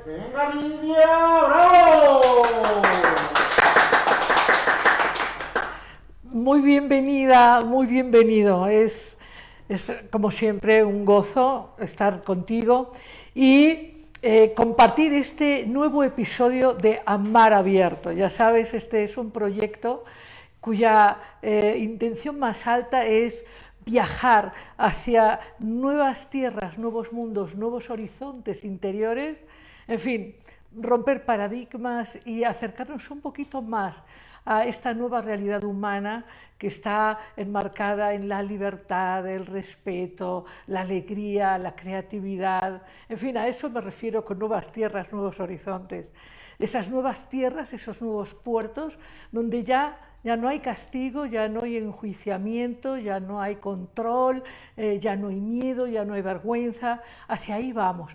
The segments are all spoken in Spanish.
Venga, Lidia, bravo. Muy bienvenida, muy bienvenido. Es como siempre un gozo estar contigo y compartir este nuevo episodio de Amar Abierto. Ya sabes, este es un proyecto cuya intención más alta es viajar hacia nuevas tierras, nuevos mundos, nuevos horizontes interiores, en fin, romper paradigmas y acercarnos un poquito más a esta nueva realidad humana que está enmarcada en la libertad, el respeto, la alegría, la creatividad, en fin, a eso me refiero con nuevas tierras, nuevos horizontes. Esas nuevas tierras, esos nuevos puertos, donde ya no hay castigo, ya no hay enjuiciamiento, ya no hay control, ya no hay miedo, ya no hay vergüenza. Hacia ahí vamos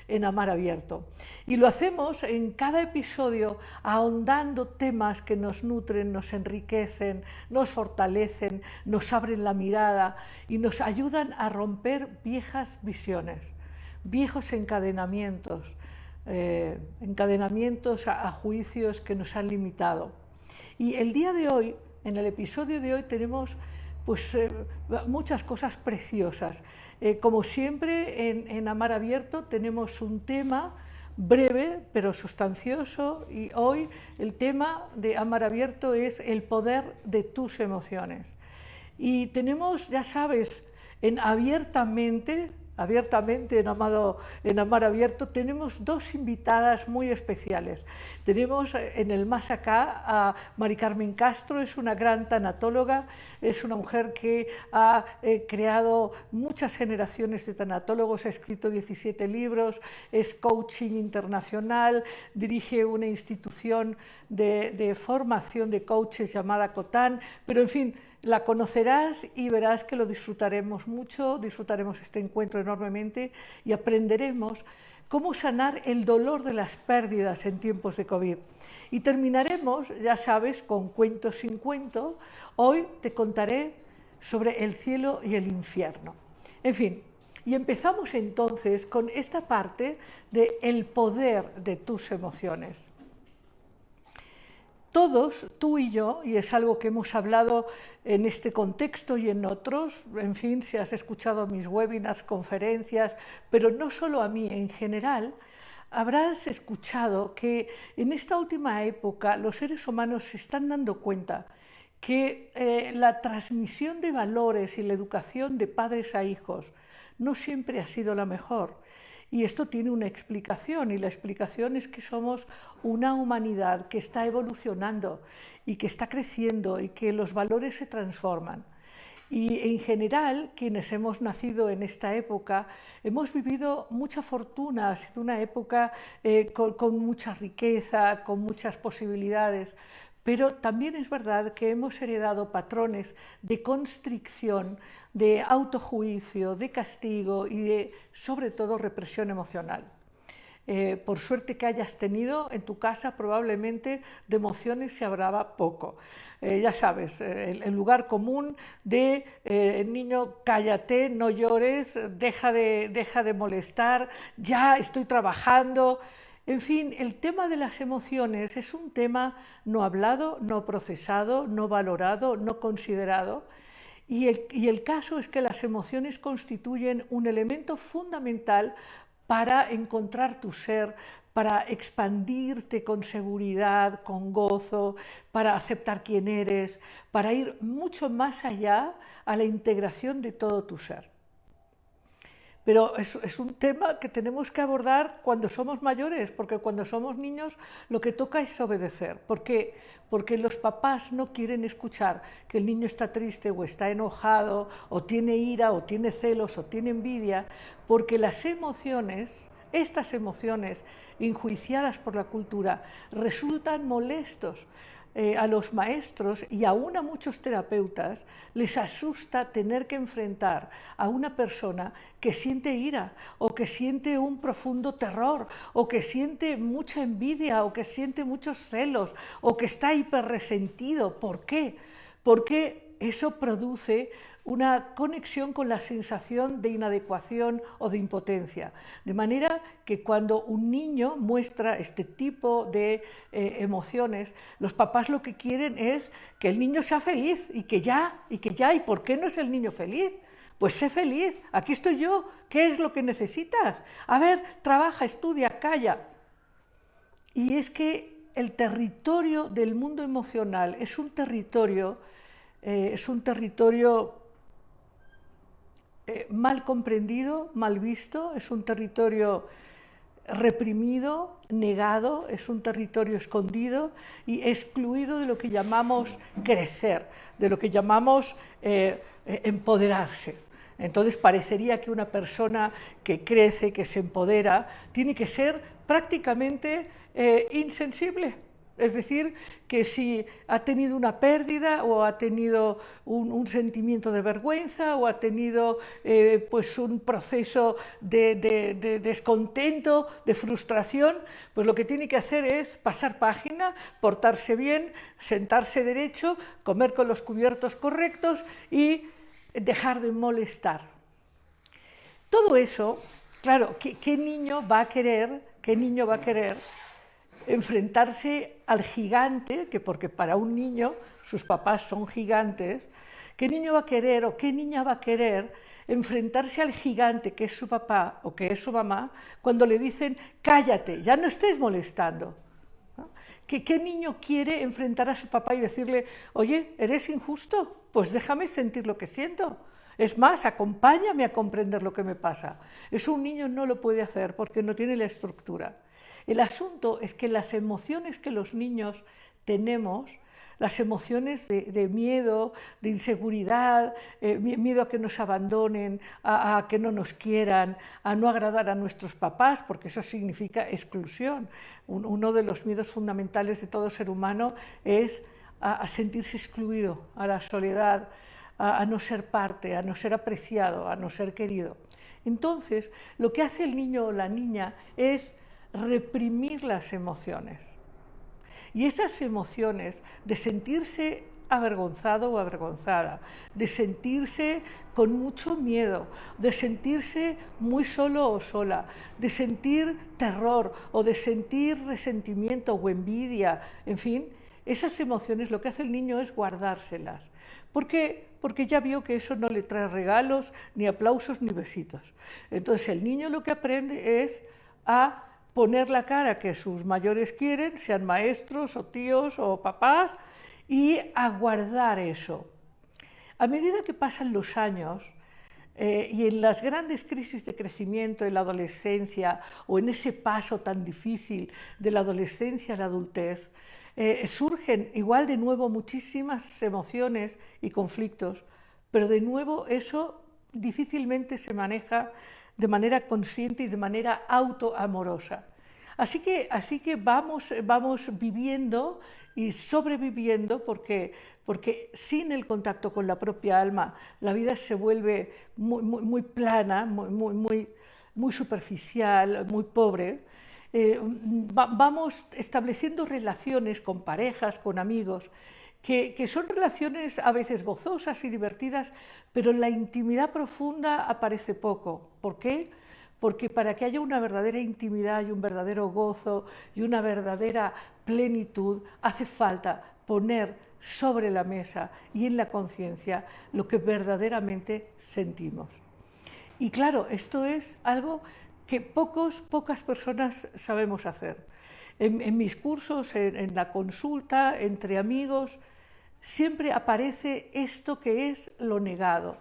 en Amar Abierto. Y lo hacemos en cada episodio ahondando temas que nos nutren, nos enriquecen, nos fortalecen, nos abren la mirada y nos ayudan a romper viejas visiones, viejos encadenamientos, a juicios que nos han limitado. Y el día de hoy, en el episodio de hoy, tenemos muchas cosas preciosas. Como siempre, en Amar Abierto tenemos un tema breve pero sustancioso, y hoy el tema de Amar Abierto es el poder de tus emociones. Y tenemos, ya sabes, abiertamente en Amar Abierto, tenemos dos invitadas muy especiales. Tenemos en el más acá a Mari Carmen Castro, es una gran tanatóloga, es una mujer que ha creado muchas generaciones de tanatólogos, ha escrito 17 libros, es coaching internacional, dirige una institución de formación de coaches llamada COTAN, pero en fin, la conocerás y verás que lo disfrutaremos mucho, disfrutaremos este encuentro enormemente y aprenderemos cómo sanar el dolor de las pérdidas en tiempos de COVID. Y terminaremos, ya sabes, con Cuento sin cuento. Hoy te contaré sobre el cielo y el infierno. En fin, y empezamos entonces con esta parte de el poder de tus emociones. Todos, tú y yo, y es algo que hemos hablado en este contexto y en otros, en fin, si has escuchado mis webinars, conferencias, pero no solo a mí, en general, habrás escuchado que en esta última época los seres humanos se están dando cuenta que la transmisión de valores y la educación de padres a hijos no siempre ha sido la mejor. Y esto tiene una explicación, y la explicación es que somos una humanidad que está evolucionando y que está creciendo y que los valores se transforman. Y en general, quienes hemos nacido en esta época, hemos vivido mucha fortuna, ha sido una época con mucha riqueza, con muchas posibilidades, pero también es verdad que hemos heredado patrones de constricción, de autojuicio, de castigo y de, sobre todo, represión emocional. Por suerte que hayas tenido en tu casa, probablemente de emociones se hablaba poco. Ya sabes, el lugar común de niño, cállate, no llores, deja de molestar, ya estoy trabajando. En fin, el tema de las emociones es un tema no hablado, no procesado, no valorado, no considerado. Y el caso es que las emociones constituyen un elemento fundamental para encontrar tu ser, para expandirte con seguridad, con gozo, para aceptar quién eres, para ir mucho más allá a la integración de todo tu ser. Pero es un tema que tenemos que abordar cuando somos mayores, porque cuando somos niños lo que toca es obedecer. ¿Por qué? Porque los papás no quieren escuchar que el niño está triste o está enojado, o tiene ira, o tiene celos, o tiene envidia, porque las emociones, estas emociones enjuiciadas por la cultura, resultan molestos. A los maestros y aún a muchos terapeutas les asusta tener que enfrentar a una persona que siente ira o que siente un profundo terror o que siente mucha envidia o que siente muchos celos o que está hiperresentido. ¿Por qué? Porque eso produce una conexión con la sensación de inadecuación o de impotencia. De manera que cuando un niño muestra este tipo de emociones, los papás lo que quieren es que el niño sea feliz y que ya, ¿y por qué no es el niño feliz? Pues sé feliz, aquí estoy yo, ¿qué es lo que necesitas? A ver, trabaja, estudia, calla. Y es que el territorio del mundo emocional es un territorio mal comprendido, mal visto, es un territorio reprimido, negado, es un territorio escondido y excluido de lo que llamamos crecer, de lo que llamamos empoderarse. Entonces parecería que una persona que crece, que se empodera, tiene que ser prácticamente insensible. Es decir, que si ha tenido una pérdida o ha tenido un sentimiento de vergüenza o ha tenido pues un proceso de descontento, de frustración, pues lo que tiene que hacer es pasar página, portarse bien, sentarse derecho, comer con los cubiertos correctos y dejar de molestar. Todo eso, claro, ¿qué niño va a querer enfrentarse al gigante, que porque para un niño sus papás son gigantes? ¿Qué niño va a querer o qué niña va a querer enfrentarse al gigante que es su papá o que es su mamá cuando le dicen cállate, ya no estés molestando? ¿No? ¿Qué niño quiere enfrentar a su papá y decirle, oye, eres injusto? Pues déjame sentir lo que siento. Es más, acompáñame a comprender lo que me pasa. Eso un niño no lo puede hacer porque no tiene la estructura. El asunto es que las emociones que los niños tenemos, las emociones de miedo, de inseguridad, miedo a que nos abandonen, a que no nos quieran, a no agradar a nuestros papás, porque eso significa exclusión. Uno de los miedos fundamentales de todo ser humano es a sentirse excluido, a la soledad, a no ser parte, a no ser apreciado, a no ser querido. Entonces, lo que hace el niño o la niña es reprimir las emociones. Y esas emociones de sentirse avergonzado o avergonzada, de sentirse con mucho miedo, de sentirse muy solo o sola, de sentir terror o de sentir resentimiento o envidia, en fin, esas emociones lo que hace el niño es guardárselas. ¿Por qué? Porque ya vio que eso no le trae regalos, ni aplausos, ni besitos. Entonces el niño lo que aprende es a poner la cara que sus mayores quieren, sean maestros o tíos o papás, y a guardar eso. A medida que pasan los años, y en las grandes crisis de crecimiento en la adolescencia o en ese paso tan difícil de la adolescencia a la adultez, surgen igual de nuevo muchísimas emociones y conflictos, pero de nuevo eso difícilmente se maneja de manera consciente y de manera autoamorosa. Así que vamos viviendo y sobreviviendo porque sin el contacto con la propia alma la vida se vuelve muy plana, muy superficial, muy pobre. Vamos estableciendo relaciones con parejas, con amigos, que son relaciones a veces gozosas y divertidas, pero en la intimidad profunda aparece poco. ¿Por qué? Porque para que haya una verdadera intimidad y un verdadero gozo y una verdadera plenitud, hace falta poner sobre la mesa y en la conciencia lo que verdaderamente sentimos. Y claro, esto es algo que pocas personas sabemos hacer. En mis cursos, en la consulta, entre amigos, siempre aparece esto que es lo negado.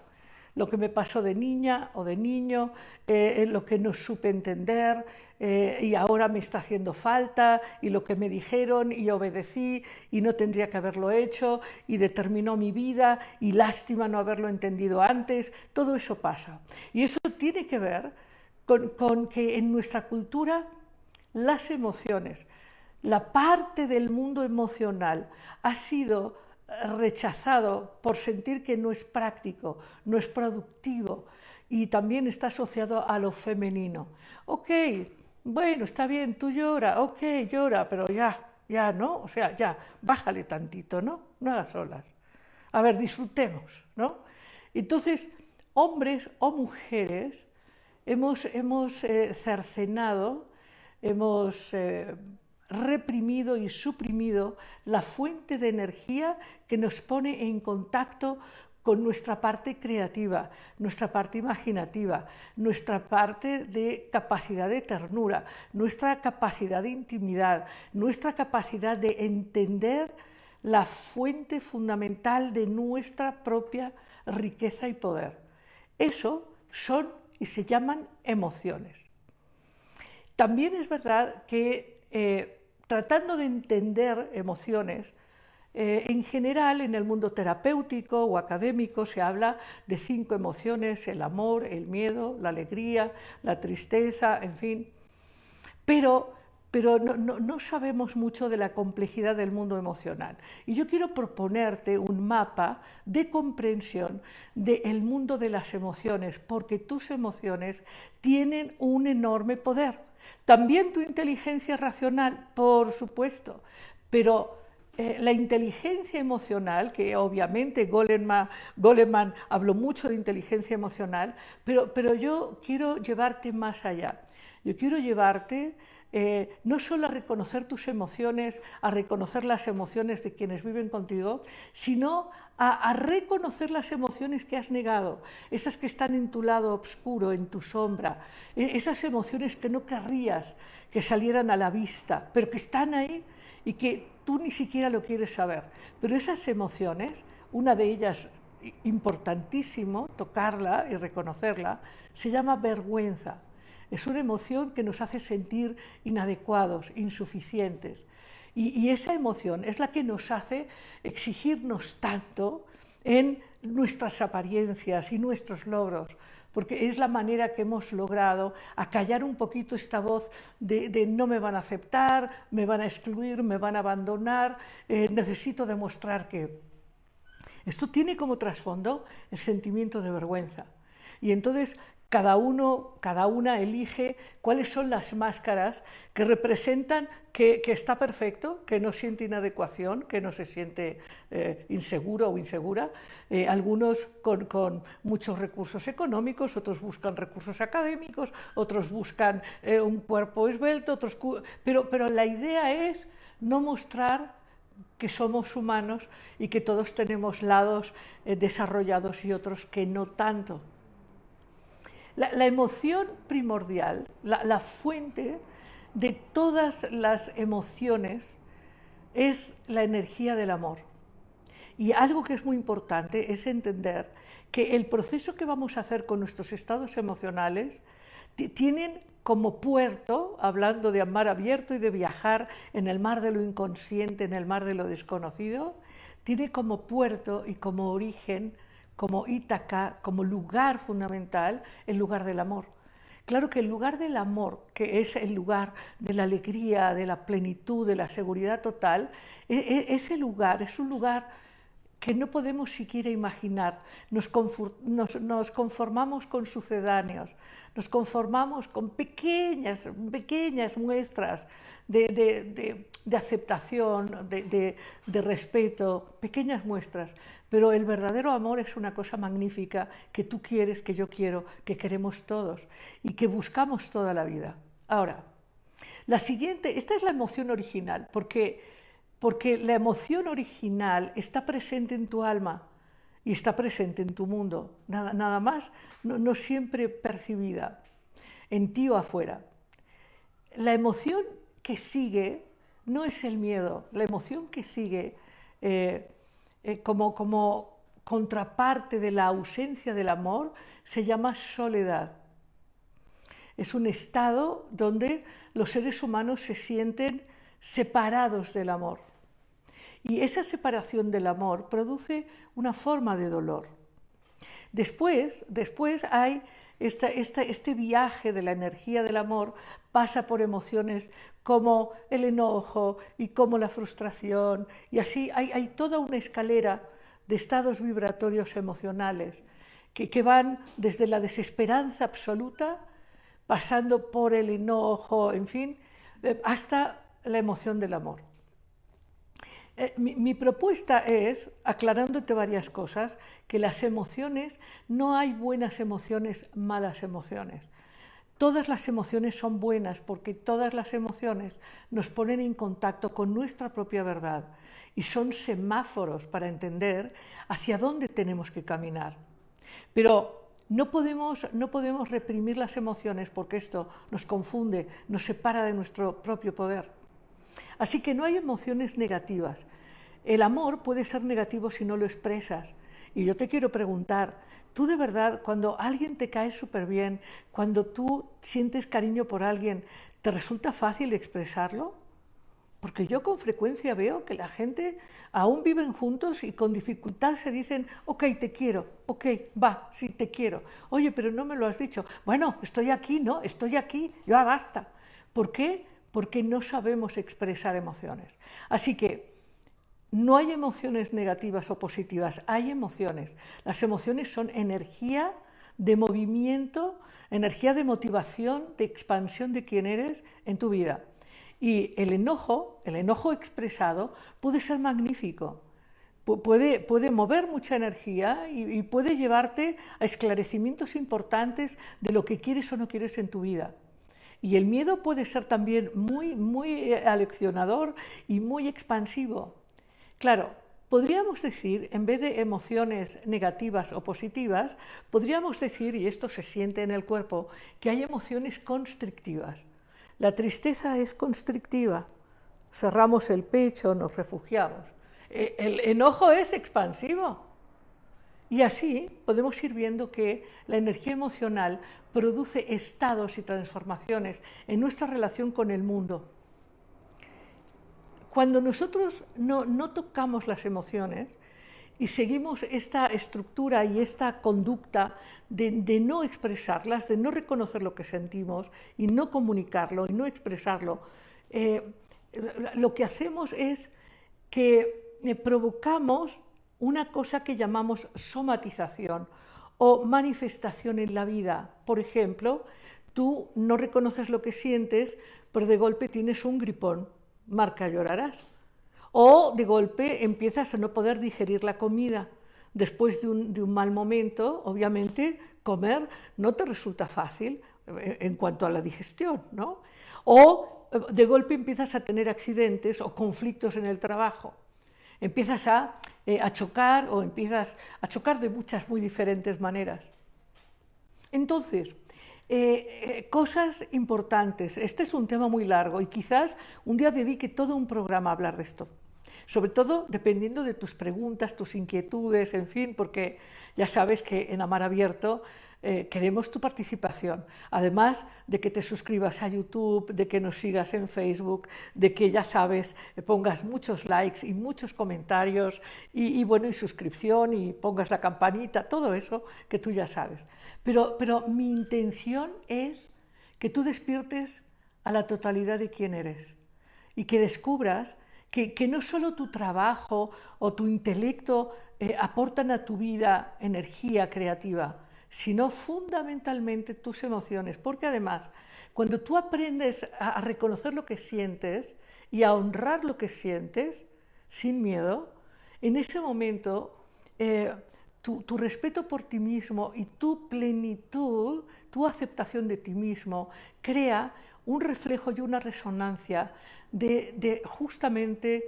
Lo que me pasó de niña o de niño, lo que no supe entender y ahora me está haciendo falta, y lo que me dijeron y obedecí y no tendría que haberlo hecho y determinó mi vida y lástima no haberlo entendido antes. Todo eso pasa. Y eso tiene que ver con que en nuestra cultura las emociones, la parte del mundo emocional ha sido rechazado por sentir que no es práctico, no es productivo y también está asociado a lo femenino. Ok, bueno, está bien, tú llora, ok, llora, pero ya, ¿no? O sea, ya, bájale tantito, ¿no? No hagas olas. A ver, disfrutemos, ¿no? Entonces, hombres o mujeres hemos cercenado, hemos reprimido y suprimido la fuente de energía que nos pone en contacto con nuestra parte creativa, nuestra parte imaginativa, nuestra parte de capacidad de ternura, nuestra capacidad de intimidad, nuestra capacidad de entender la fuente fundamental de nuestra propia riqueza y poder. Eso son y se llaman emociones. También es verdad que tratando de entender emociones, en general, en el mundo terapéutico o académico se habla de 5 emociones: el amor, el miedo, la alegría, la tristeza, en fin. Pero no sabemos mucho de la complejidad del mundo emocional. Y yo quiero proponerte un mapa de comprensión del mundo de las emociones, porque tus emociones tienen un enorme poder. También tu inteligencia racional, por supuesto, pero la inteligencia emocional, que obviamente Goleman habló mucho de inteligencia emocional, pero yo quiero llevarte más allá. Yo quiero llevarte no solo a reconocer tus emociones, a reconocer las emociones de quienes viven contigo, sino a reconocer las emociones que has negado, esas que están en tu lado oscuro, en tu sombra, esas emociones que no querrías que salieran a la vista, pero que están ahí y que tú ni siquiera lo quieres saber. Pero esas emociones, una de ellas importantísimo, tocarla y reconocerla, se llama vergüenza. Es una emoción que nos hace sentir inadecuados, insuficientes. Y esa emoción es la que nos hace exigirnos tanto en nuestras apariencias y nuestros logros, porque es la manera que hemos logrado acallar un poquito esta voz de no me van a aceptar, me van a excluir, me van a abandonar, necesito demostrar que... Esto tiene como trasfondo el sentimiento de vergüenza. Y entonces cada una elige cuáles son las máscaras que representan que está perfecto, que no siente inadecuación, que no se siente inseguro o insegura. Algunos con muchos recursos económicos, otros buscan recursos académicos, otros buscan un cuerpo esbelto, pero la idea es no mostrar que somos humanos y que todos tenemos lados desarrollados y otros que no tanto. La emoción primordial, la fuente de todas las emociones es la energía del amor. Y algo que es muy importante es entender que el proceso que vamos a hacer con nuestros estados emocionales tienen como puerto, hablando de mar abierto y de viajar en el mar de lo inconsciente, en el mar de lo desconocido, tiene como puerto y como origen, como Ítaca, como lugar fundamental, el lugar del amor. Claro que el lugar del amor, que es el lugar de la alegría, de la plenitud, de la seguridad total, ese lugar es un lugar que no podemos siquiera imaginar. Nos conformamos con sucedáneos, nos conformamos con pequeñas muestras de aceptación, de respeto, pequeñas muestras, pero el verdadero amor es una cosa magnífica que tú quieres, que yo quiero, que queremos todos y que buscamos toda la vida. Ahora, la siguiente, esta es la emoción original, porque la emoción original está presente en tu alma y está presente en tu mundo, nada más, no siempre percibida, en ti o afuera. La emoción que sigue no es el miedo, la emoción que sigue como contraparte de la ausencia del amor se llama soledad. Es un estado donde los seres humanos se sienten separados del amor. Y esa separación del amor produce una forma de dolor. Después hay este viaje de la energía del amor, pasa por emociones como el enojo y como la frustración, y así hay toda una escalera de estados vibratorios emocionales que van desde la desesperanza absoluta, pasando por el enojo, en fin, hasta la emoción del amor. Mi propuesta es, aclarándote varias cosas, que las emociones, no hay buenas emociones, malas emociones. Todas las emociones son buenas porque todas las emociones nos ponen en contacto con nuestra propia verdad y son semáforos para entender hacia dónde tenemos que caminar. Pero no podemos reprimir las emociones porque esto nos confunde, nos separa de nuestro propio poder. Así que no hay emociones negativas. El amor puede ser negativo si no lo expresas. Y yo te quiero preguntar, ¿tú de verdad, cuando alguien te cae súper bien, cuando tú sientes cariño por alguien, te resulta fácil expresarlo? Porque yo con frecuencia veo que la gente aún viven juntos y con dificultad se dicen, ok, te quiero, ok, va, sí, te quiero. Oye, pero no me lo has dicho. Bueno, estoy aquí, ¿no? Estoy aquí, ya basta. ¿Por qué? Porque no sabemos expresar emociones. Así que no hay emociones negativas o positivas, hay emociones. Las emociones son energía de movimiento, energía de motivación, de expansión de quién eres en tu vida. Y el enojo expresado puede ser magnífico, puede mover mucha energía y puede llevarte a esclarecimientos importantes de lo que quieres o no quieres en tu vida. Y el miedo puede ser también muy aleccionador y muy expansivo. Claro, podríamos decir, en vez de emociones negativas o positivas, podríamos decir, y esto se siente en el cuerpo, que hay emociones constrictivas. La tristeza es constrictiva, cerramos el pecho, nos refugiamos. El enojo es expansivo. Y así podemos ir viendo que la energía emocional produce estados y transformaciones en nuestra relación con el mundo. Cuando nosotros no tocamos las emociones y seguimos esta estructura y esta conducta de no expresarlas, de no reconocer lo que sentimos y no comunicarlo y no expresarlo, lo que hacemos es que provocamos una cosa que llamamos somatización o manifestación en la vida. Por ejemplo, tú no reconoces lo que sientes, pero de golpe tienes un gripón, marca llorarás. O de golpe empiezas a no poder digerir la comida. Después de un mal momento, obviamente, comer no te resulta fácil en cuanto a la digestión, ¿no? O de golpe empiezas a tener accidentes o conflictos en el trabajo. Empiezas a chocar o empiezas a chocar de muchas muy diferentes maneras. Entonces, cosas importantes. Este es un tema muy largo y quizás un día dedique todo un programa a hablar de esto. Sobre todo dependiendo de tus preguntas, tus inquietudes, en fin, porque ya sabes que en Amar Abierto queremos tu participación, además de que te suscribas a YouTube, de que nos sigas en Facebook, de que ya sabes, pongas muchos likes y muchos comentarios y suscripción y pongas la campanita, todo eso que tú ya sabes. Pero mi intención es que tú despiertes a la totalidad de quién eres y que descubras que no solo tu trabajo o tu intelecto aportan a tu vida energía creativa, sino fundamentalmente tus emociones, porque además, cuando tú aprendes a reconocer lo que sientes y a honrar lo que sientes, sin miedo, en ese momento tu respeto por ti mismo y tu plenitud, tu aceptación de ti mismo, crea un reflejo y una resonancia de justamente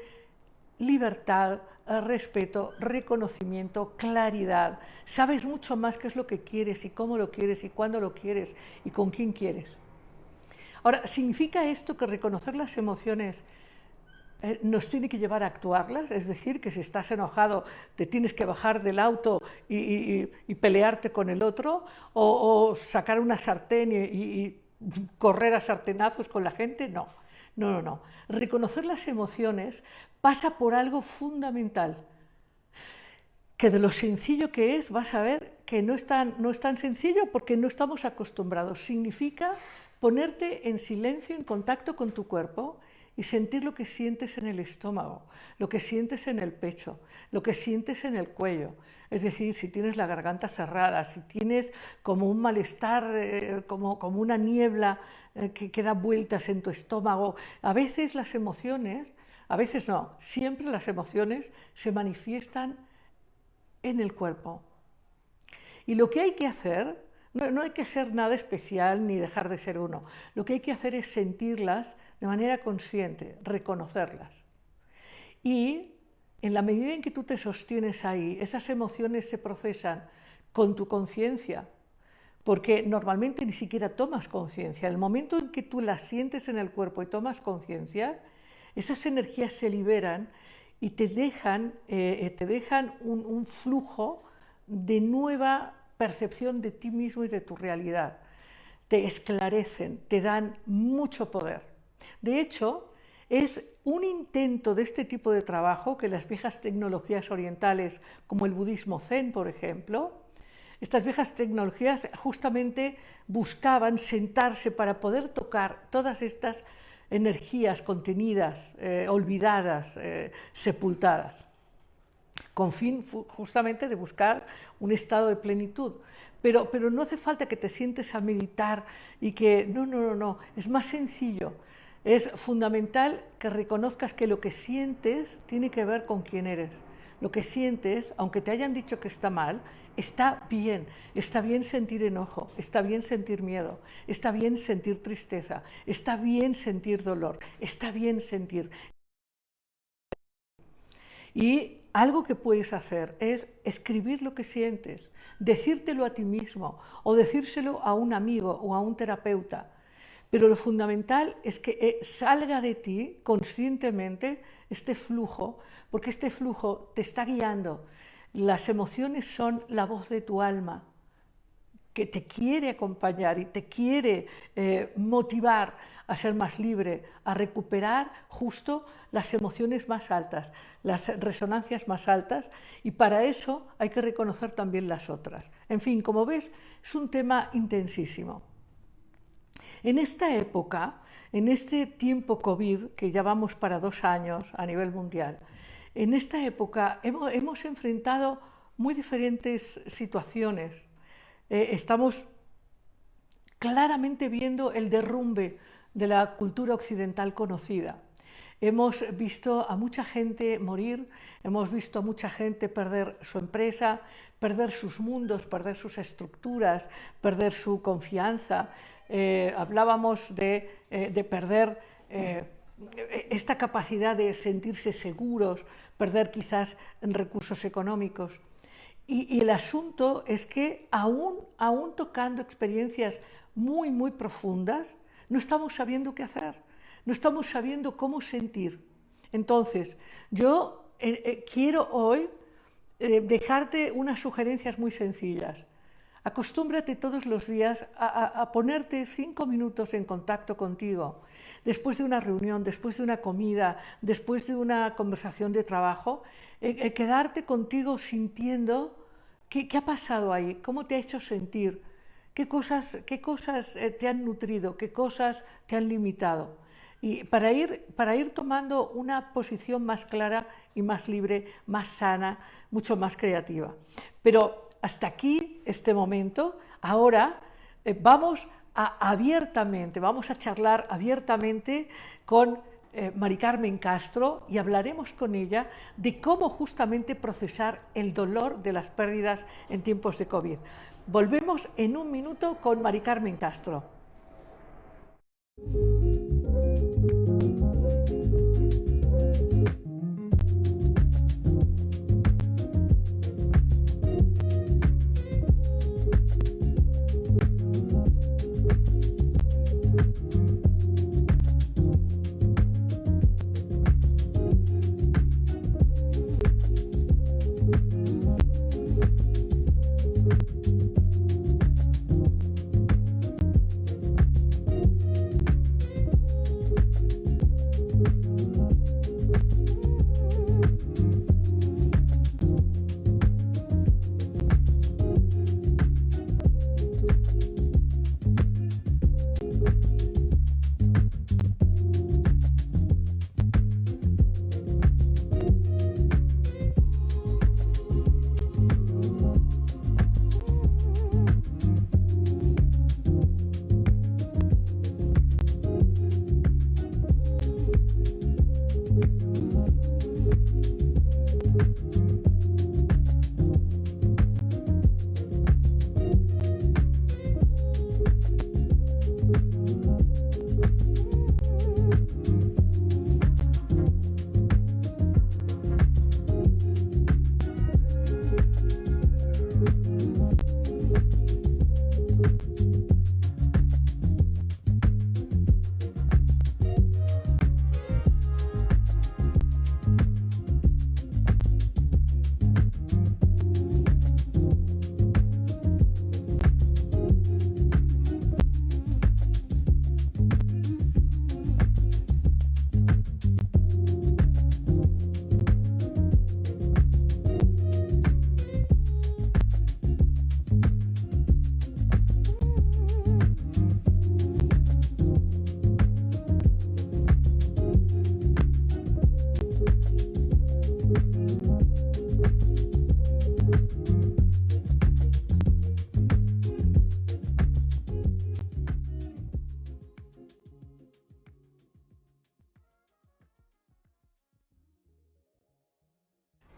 libertad, respeto, reconocimiento, claridad. Sabes mucho más qué es lo que quieres y cómo lo quieres y cuándo lo quieres y con quién quieres. Ahora, ¿significa esto que reconocer las emociones nos tiene que llevar a actuarlas? Es decir, que si estás enojado te tienes que bajar del auto y pelearte con el otro o sacar una sartén y correr a sartenazos con la gente? No. Reconocer las emociones pasa por algo fundamental, que de lo sencillo que es vas a ver que no es tan sencillo porque no estamos acostumbrados. Significa ponerte en silencio, en contacto con tu cuerpo y sentir lo que sientes en el estómago, lo que sientes en el pecho, lo que sientes en el cuello. Es decir, si tienes la garganta cerrada, si tienes como un malestar, como una niebla que da vueltas en tu estómago. A veces las emociones A veces no, siempre las emociones se manifiestan en el cuerpo. Y lo que hay que hacer, no hay que ser nada especial ni dejar de ser uno, lo que hay que hacer es sentirlas de manera consciente, reconocerlas. Y en la medida en que tú te sostienes ahí, esas emociones se procesan con tu conciencia, porque normalmente ni siquiera tomas conciencia. En el momento en que tú las sientes en el cuerpo y tomas conciencia, esas energías se liberan y te dejan un flujo de nueva percepción de ti mismo y de tu realidad. Te esclarecen, te dan mucho poder. De hecho, es un intento de este tipo de trabajo que las viejas tecnologías orientales, como el budismo zen, por ejemplo, estas viejas tecnologías justamente buscaban sentarse para poder tocar todas estas energías contenidas, olvidadas, sepultadas, con fin justamente de buscar un estado de plenitud. Pero no hace falta que te sientes a meditar y que... No, es más sencillo. Es fundamental que reconozcas que lo que sientes tiene que ver con quién eres. Lo que sientes, aunque te hayan dicho que está mal, está bien sentir enojo, está bien sentir miedo, está bien sentir tristeza, está bien sentir dolor, está bien sentir. Y algo que puedes hacer es escribir lo que sientes, decírtelo a ti mismo o decírselo a un amigo o a un terapeuta. Pero lo fundamental es que salga de ti conscientemente este flujo, porque este flujo te está guiando. Las emociones son la voz de tu alma, que te quiere acompañar y te quiere motivar a ser más libre, a recuperar justo las emociones más altas, las resonancias más altas, y para eso hay que reconocer también las otras. En fin, como ves, es un tema intensísimo. En esta época, en este tiempo COVID, que ya vamos para 2 años a nivel mundial, en esta época hemos enfrentado muy diferentes situaciones. Estamos claramente viendo el derrumbe de la cultura occidental conocida. Hemos visto a mucha gente morir, hemos visto a mucha gente perder su empresa, perder sus mundos, perder sus estructuras, perder su confianza. Hablábamos de perder esta capacidad de sentirse seguros, perder quizás recursos económicos. Y el asunto es que aún tocando experiencias muy profundas, no estamos sabiendo qué hacer, no estamos sabiendo cómo sentir. Entonces, yo quiero hoy dejarte unas sugerencias muy sencillas. Acostúmbrate todos los días a ponerte 5 minutos en contacto contigo. Después de una reunión, después de una comida, después de una conversación de trabajo, quedarte contigo sintiendo qué ha pasado ahí, cómo te ha hecho sentir, qué cosas te han nutrido, qué cosas te han limitado. Y para ir tomando una posición más clara y más libre, más sana, mucho más creativa. Pero hasta aquí este momento. Ahora vamos a charlar abiertamente con Mari Carmen Castro y hablaremos con ella de cómo justamente procesar el dolor de las pérdidas en tiempos de COVID. Volvemos en un minuto con Mari Carmen Castro.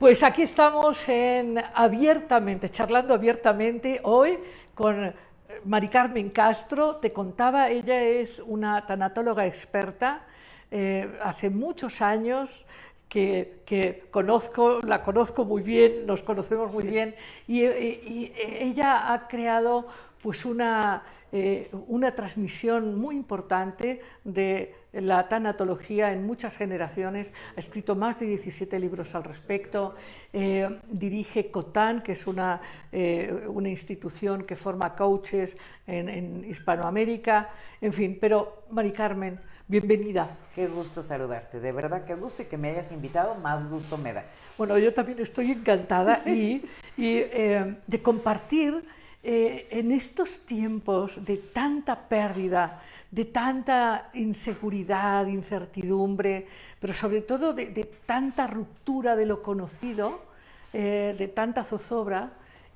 Pues aquí estamos charlando abiertamente hoy con Mari Carmen Castro. Te contaba, ella es una tanatóloga experta, hace muchos años que la conozco muy bien, nos conocemos muy bien, y ella ha creado pues una transmisión muy importante de la tanatología en muchas generaciones, ha escrito más de 17 libros al respecto, dirige COTAN, que es una institución que forma coaches en Hispanoamérica, en fin, pero Mari Carmen, bienvenida. Qué gusto saludarte, de verdad, qué gusto, y que me hayas invitado, más gusto me da. Bueno, yo también estoy encantada de compartir en estos tiempos de tanta pérdida, de tanta inseguridad, incertidumbre, pero sobre todo de tanta ruptura de lo conocido, de tanta zozobra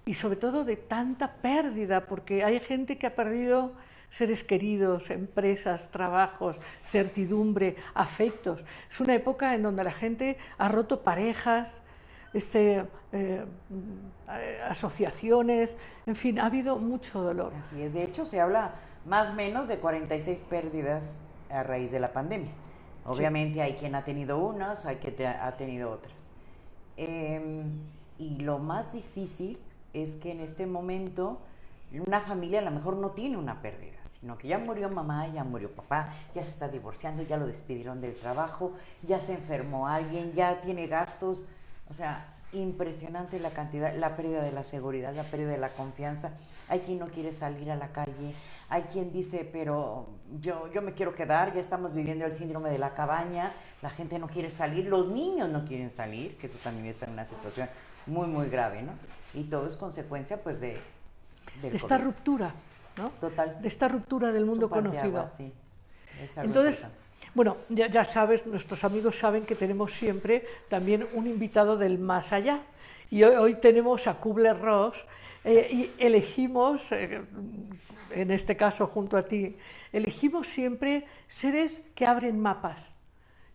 y sobre todo de tanta pérdida, porque hay gente que ha perdido seres queridos, empresas, trabajos, certidumbre, afectos. Es una época en donde la gente ha roto parejas, asociaciones, en fin, ha habido mucho dolor. Así es, de hecho se habla más o menos de 46 pérdidas a raíz de la pandemia. Obviamente sí. Hay quien ha tenido unas, hay quien ha tenido otras. Y lo más difícil es que en este momento una familia a lo mejor no tiene una pérdida, sino que ya murió mamá, ya murió papá, ya se está divorciando, ya lo despidieron del trabajo, ya se enfermó alguien, ya tiene gastos. O sea, impresionante la cantidad, la pérdida de la seguridad, la pérdida de la confianza. Hay quien no quiere salir a la calle, hay quien dice, pero yo me quiero quedar, ya estamos viviendo el síndrome de la cabaña, la gente no quiere salir, los niños no quieren salir, que eso también es una situación muy, muy grave, ¿no? Y todo es consecuencia, pues, del esta COVID. Ruptura, ¿no? Total. De esta ruptura del mundo conocido. Agua, sí. Es algo Entonces, importante. bueno, ya sabes, nuestros amigos saben que tenemos siempre también un invitado del más allá. Sí. Y hoy tenemos a Kubler-Ross, sí. Y elegimos, en este caso junto a ti, elegimos siempre seres que abren mapas,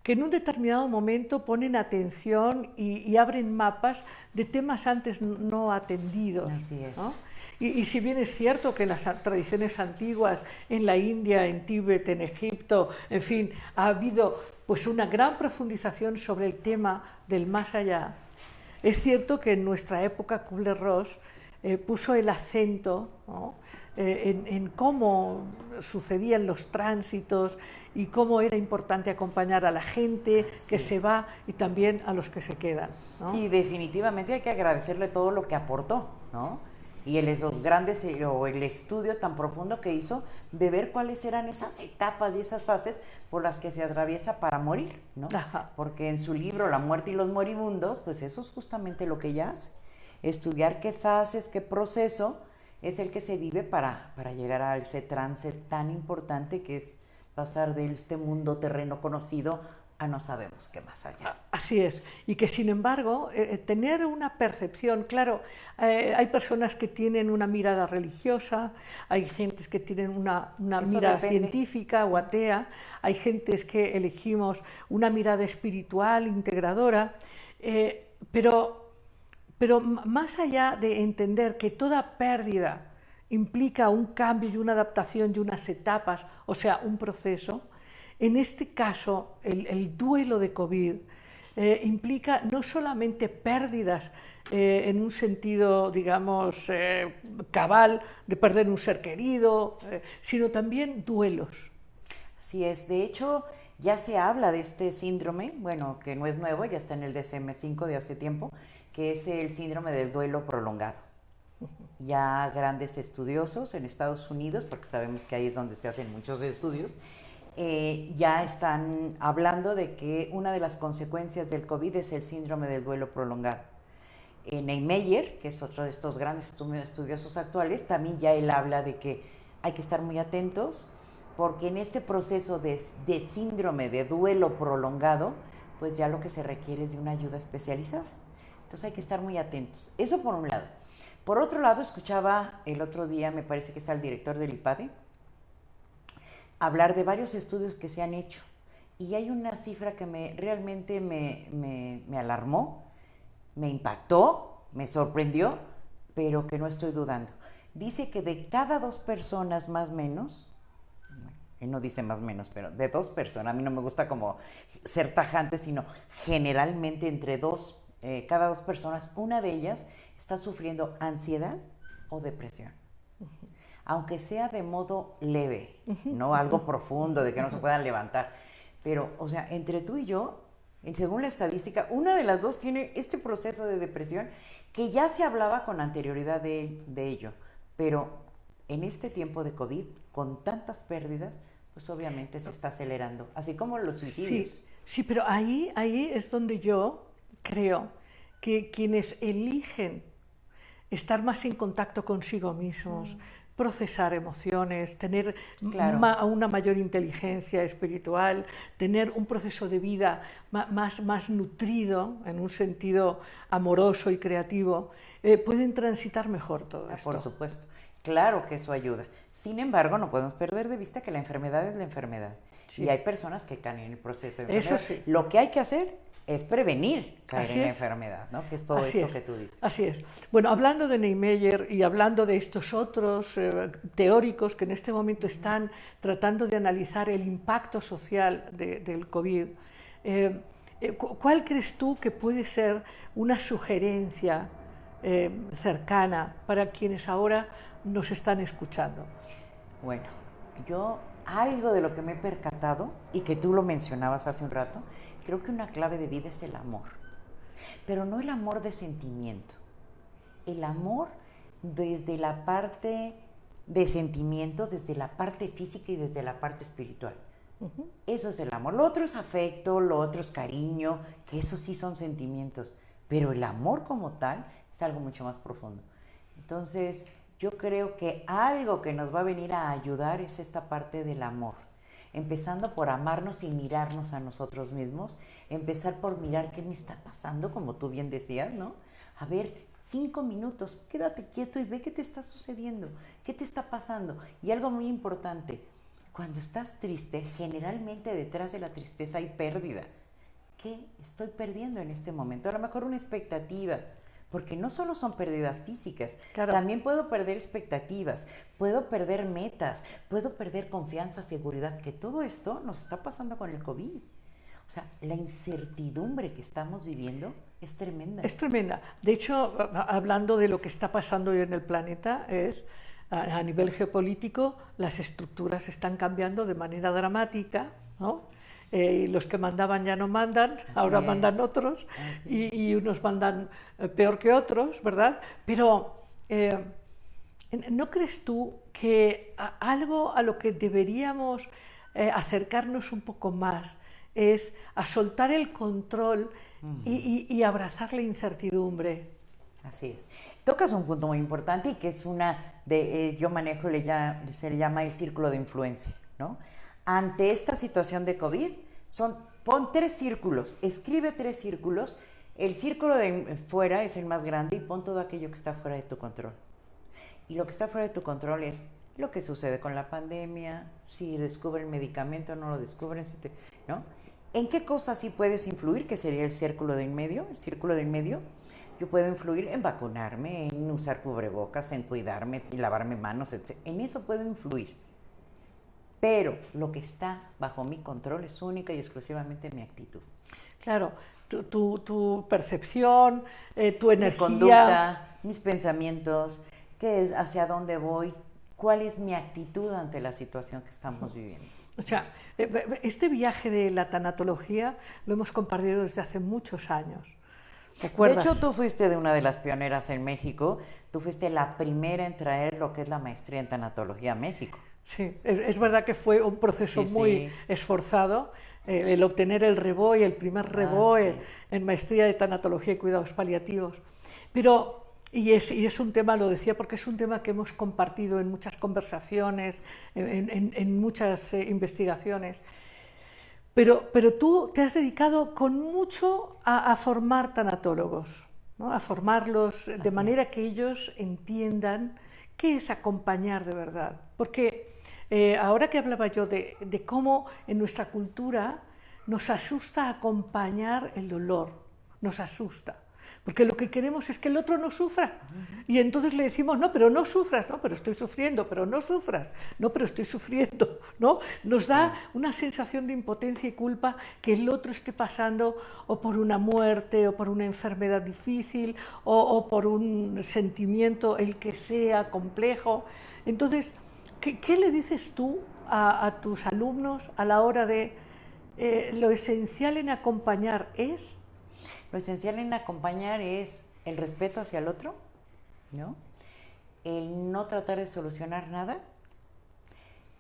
que en un determinado momento ponen atención y abren mapas de temas antes no atendidos. Así es. ¿No? Y si bien es cierto que en las tradiciones antiguas, en la India, en Tíbet, en Egipto, en fin, ha habido pues una gran profundización sobre el tema del más allá, es cierto que en nuestra época Kubler-Ross puso el acento, ¿no?, en cómo sucedían los tránsitos y cómo era importante acompañar a la gente que se va y también a los que se quedan, ¿no? Y definitivamente hay que agradecerle todo lo que aportó, ¿no? Y los grandes, o el estudio tan profundo que hizo de ver cuáles eran esas etapas y esas fases por las que se atraviesa para morir, ¿no? Ajá. Porque en su libro La muerte y los moribundos, pues eso es justamente lo que ella hace, estudiar qué fases, qué proceso es el que se vive para llegar a ese trance tan importante que es pasar de este mundo terreno conocido a no sabemos qué más allá. Así es, y que sin embargo, tener una percepción, claro, hay personas que tienen una mirada religiosa, hay gentes que tienen una mirada científica o atea, hay gentes que elegimos una mirada espiritual, integradora, pero más allá de entender que toda pérdida implica un cambio y una adaptación y unas etapas, o sea, un proceso, en este caso, el duelo de COVID implica no solamente pérdidas en un sentido, digamos, cabal, de perder un ser querido, sino también duelos. Así es, de hecho, ya se habla de este síndrome, bueno, que no es nuevo, ya está en el DSM-5 de hace tiempo, que es el síndrome del duelo prolongado. Ya grandes estudiosos en Estados Unidos, porque sabemos que ahí es donde se hacen muchos estudios, ya están hablando de que una de las consecuencias del COVID es el síndrome del duelo prolongado. Neymeyer, que es otro de estos grandes estudiosos actuales, también ya él habla de que hay que estar muy atentos porque en este proceso de síndrome de duelo prolongado, pues ya lo que se requiere es de una ayuda especializada. Entonces hay que estar muy atentos. Eso por un lado. Por otro lado, escuchaba el otro día, me parece que es al director del IPADE, hablar de varios estudios que se han hecho. Y hay una cifra que realmente me alarmó, me impactó, me sorprendió, pero que no estoy dudando. Dice que de cada 2 personas más o menos, él no dice más o menos, pero de 2 personas, a mí no me gusta como ser tajante, sino generalmente entre cada 2 personas, una de ellas está sufriendo ansiedad o depresión. Aunque sea de modo leve, no algo profundo de que no se puedan levantar. Pero, o sea, entre tú y yo, según la estadística, una de las 2 tiene este proceso de depresión que ya se hablaba con anterioridad de ello. Pero en este tiempo de COVID, con tantas pérdidas, pues obviamente se está acelerando, así como los suicidios. Sí, pero ahí es donde yo creo que quienes eligen estar más en contacto consigo mismos, procesar emociones, tener Claro. una mayor inteligencia espiritual, tener un proceso de vida más nutrido, en un sentido amoroso y creativo, pueden transitar mejor todo esto. Por supuesto, claro que eso ayuda. Sin embargo, no podemos perder de vista que la enfermedad es la enfermedad. Sí. Y hay personas que caen en el proceso de Eso enfermedad. sí. Lo que hay que hacer es prevenir caer Así en la es. enfermedad, ¿no? Que es todo Así esto es. que tú dices. Así es. Bueno, hablando de Niemeyer y hablando de estos otros teóricos que en este momento están tratando de analizar el impacto social del COVID, ¿cuál crees tú que puede ser una sugerencia cercana para quienes ahora nos están escuchando? Bueno, yo algo de lo que me he percatado y que tú lo mencionabas hace un rato, creo que una clave de vida es el amor, pero no el amor de sentimiento, el amor desde la parte de sentimiento, desde la parte física y desde la parte espiritual. Eso es el amor. Lo otro es afecto, lo otro es cariño, que eso sí son sentimientos, pero el amor como tal es algo mucho más profundo. Entonces, yo creo que algo que nos va a venir a ayudar es esta parte del amor. Empezando por amarnos y mirarnos a nosotros mismos, empezar por mirar qué me está pasando, como tú bien decías, ¿no? A ver, 5 minutos, quédate quieto y ve qué te está sucediendo, qué te está pasando. Y algo muy importante, cuando estás triste, generalmente detrás de la tristeza hay pérdida. ¿Qué estoy perdiendo en este momento? A lo mejor una expectativa, porque no solo son pérdidas físicas, Claro. también puedo perder expectativas, puedo perder metas, puedo perder confianza, seguridad, que todo esto nos está pasando con el COVID. O sea, la incertidumbre que estamos viviendo es tremenda. Es tremenda. De hecho, hablando de lo que está pasando hoy en el planeta, a nivel geopolítico, las estructuras están cambiando de manera dramática, ¿no? Los que mandaban ya no mandan, ahora mandan otros, y unos mandan peor que otros, ¿verdad? Pero, ¿no crees tú que algo a lo que deberíamos acercarnos un poco más es a soltar el control y abrazar la incertidumbre? Así es. Tocas un punto muy importante y que es yo manejo, se le llama el círculo de influencia, ¿no? Ante esta situación de COVID, pon 3 círculos, escribe 3 círculos, el círculo de fuera es el más grande y pon todo aquello que está fuera de tu control. Y lo que está fuera de tu control es lo que sucede con la pandemia, si descubren medicamento o no lo descubren, ¿no? ¿En qué cosas sí puedes influir? Que sería el círculo de en medio, Yo puedo influir en vacunarme, en usar cubrebocas, en cuidarme, en lavarme manos, etc. En eso puedo influir. Pero lo que está bajo mi control es única y exclusivamente mi actitud. Claro, tu percepción, tu energía. Mi conducta, mis pensamientos, hacia dónde voy, cuál es mi actitud ante la situación que estamos viviendo. O sea, este viaje de la tanatología lo hemos compartido desde hace muchos años. ¿Te acuerdas? De hecho, tú fuiste de una de las pioneras en México. Tú fuiste la primera en traer lo que es la maestría en tanatología a México. Sí, es verdad que fue un proceso muy esforzado, el obtener el REBOE, el primer REBOE en maestría de tanatología y cuidados paliativos. Pero, y es un tema, lo decía porque es un tema que hemos compartido en muchas conversaciones, en muchas investigaciones. Pero tú te has dedicado con mucho a formar tanatólogos, ¿no? A formarlos de manera que ellos entiendan qué es acompañar de verdad. Porque ahora que hablaba yo de cómo en nuestra cultura nos asusta acompañar el dolor, nos asusta. porque lo que queremos es que el otro no sufra. Y entonces le decimos, no, pero no sufras, no, pero estoy sufriendo, pero no sufras, no, pero estoy sufriendo, ¿no? Nos da una sensación de impotencia y culpa que el otro esté pasando o por una muerte, o por una enfermedad difícil, o por un sentimiento, el que sea, complejo. Entonces, ¿qué le dices tú a tus alumnos a la hora de lo esencial en acompañar es? Lo esencial en acompañar es el respeto hacia el otro, ¿no? El no tratar de solucionar nada,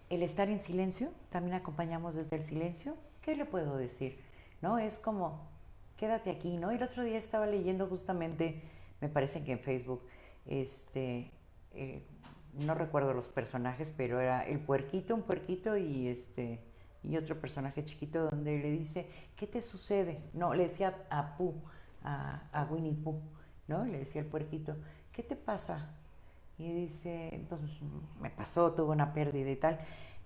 el estar en silencio, también acompañamos desde el silencio. ¿Qué le puedo decir? ¿No? Es como, quédate aquí, ¿no? El otro día estaba leyendo justamente, me parece que en Facebook, no recuerdo los personajes, pero era el puerquito, un puerquito y otro personaje chiquito donde le dice, ¿qué te sucede? No, le decía a Pooh, a Winnie Pooh, ¿no? Le decía el puerquito, ¿qué te pasa? Y dice, pues me pasó, tuve una pérdida y tal.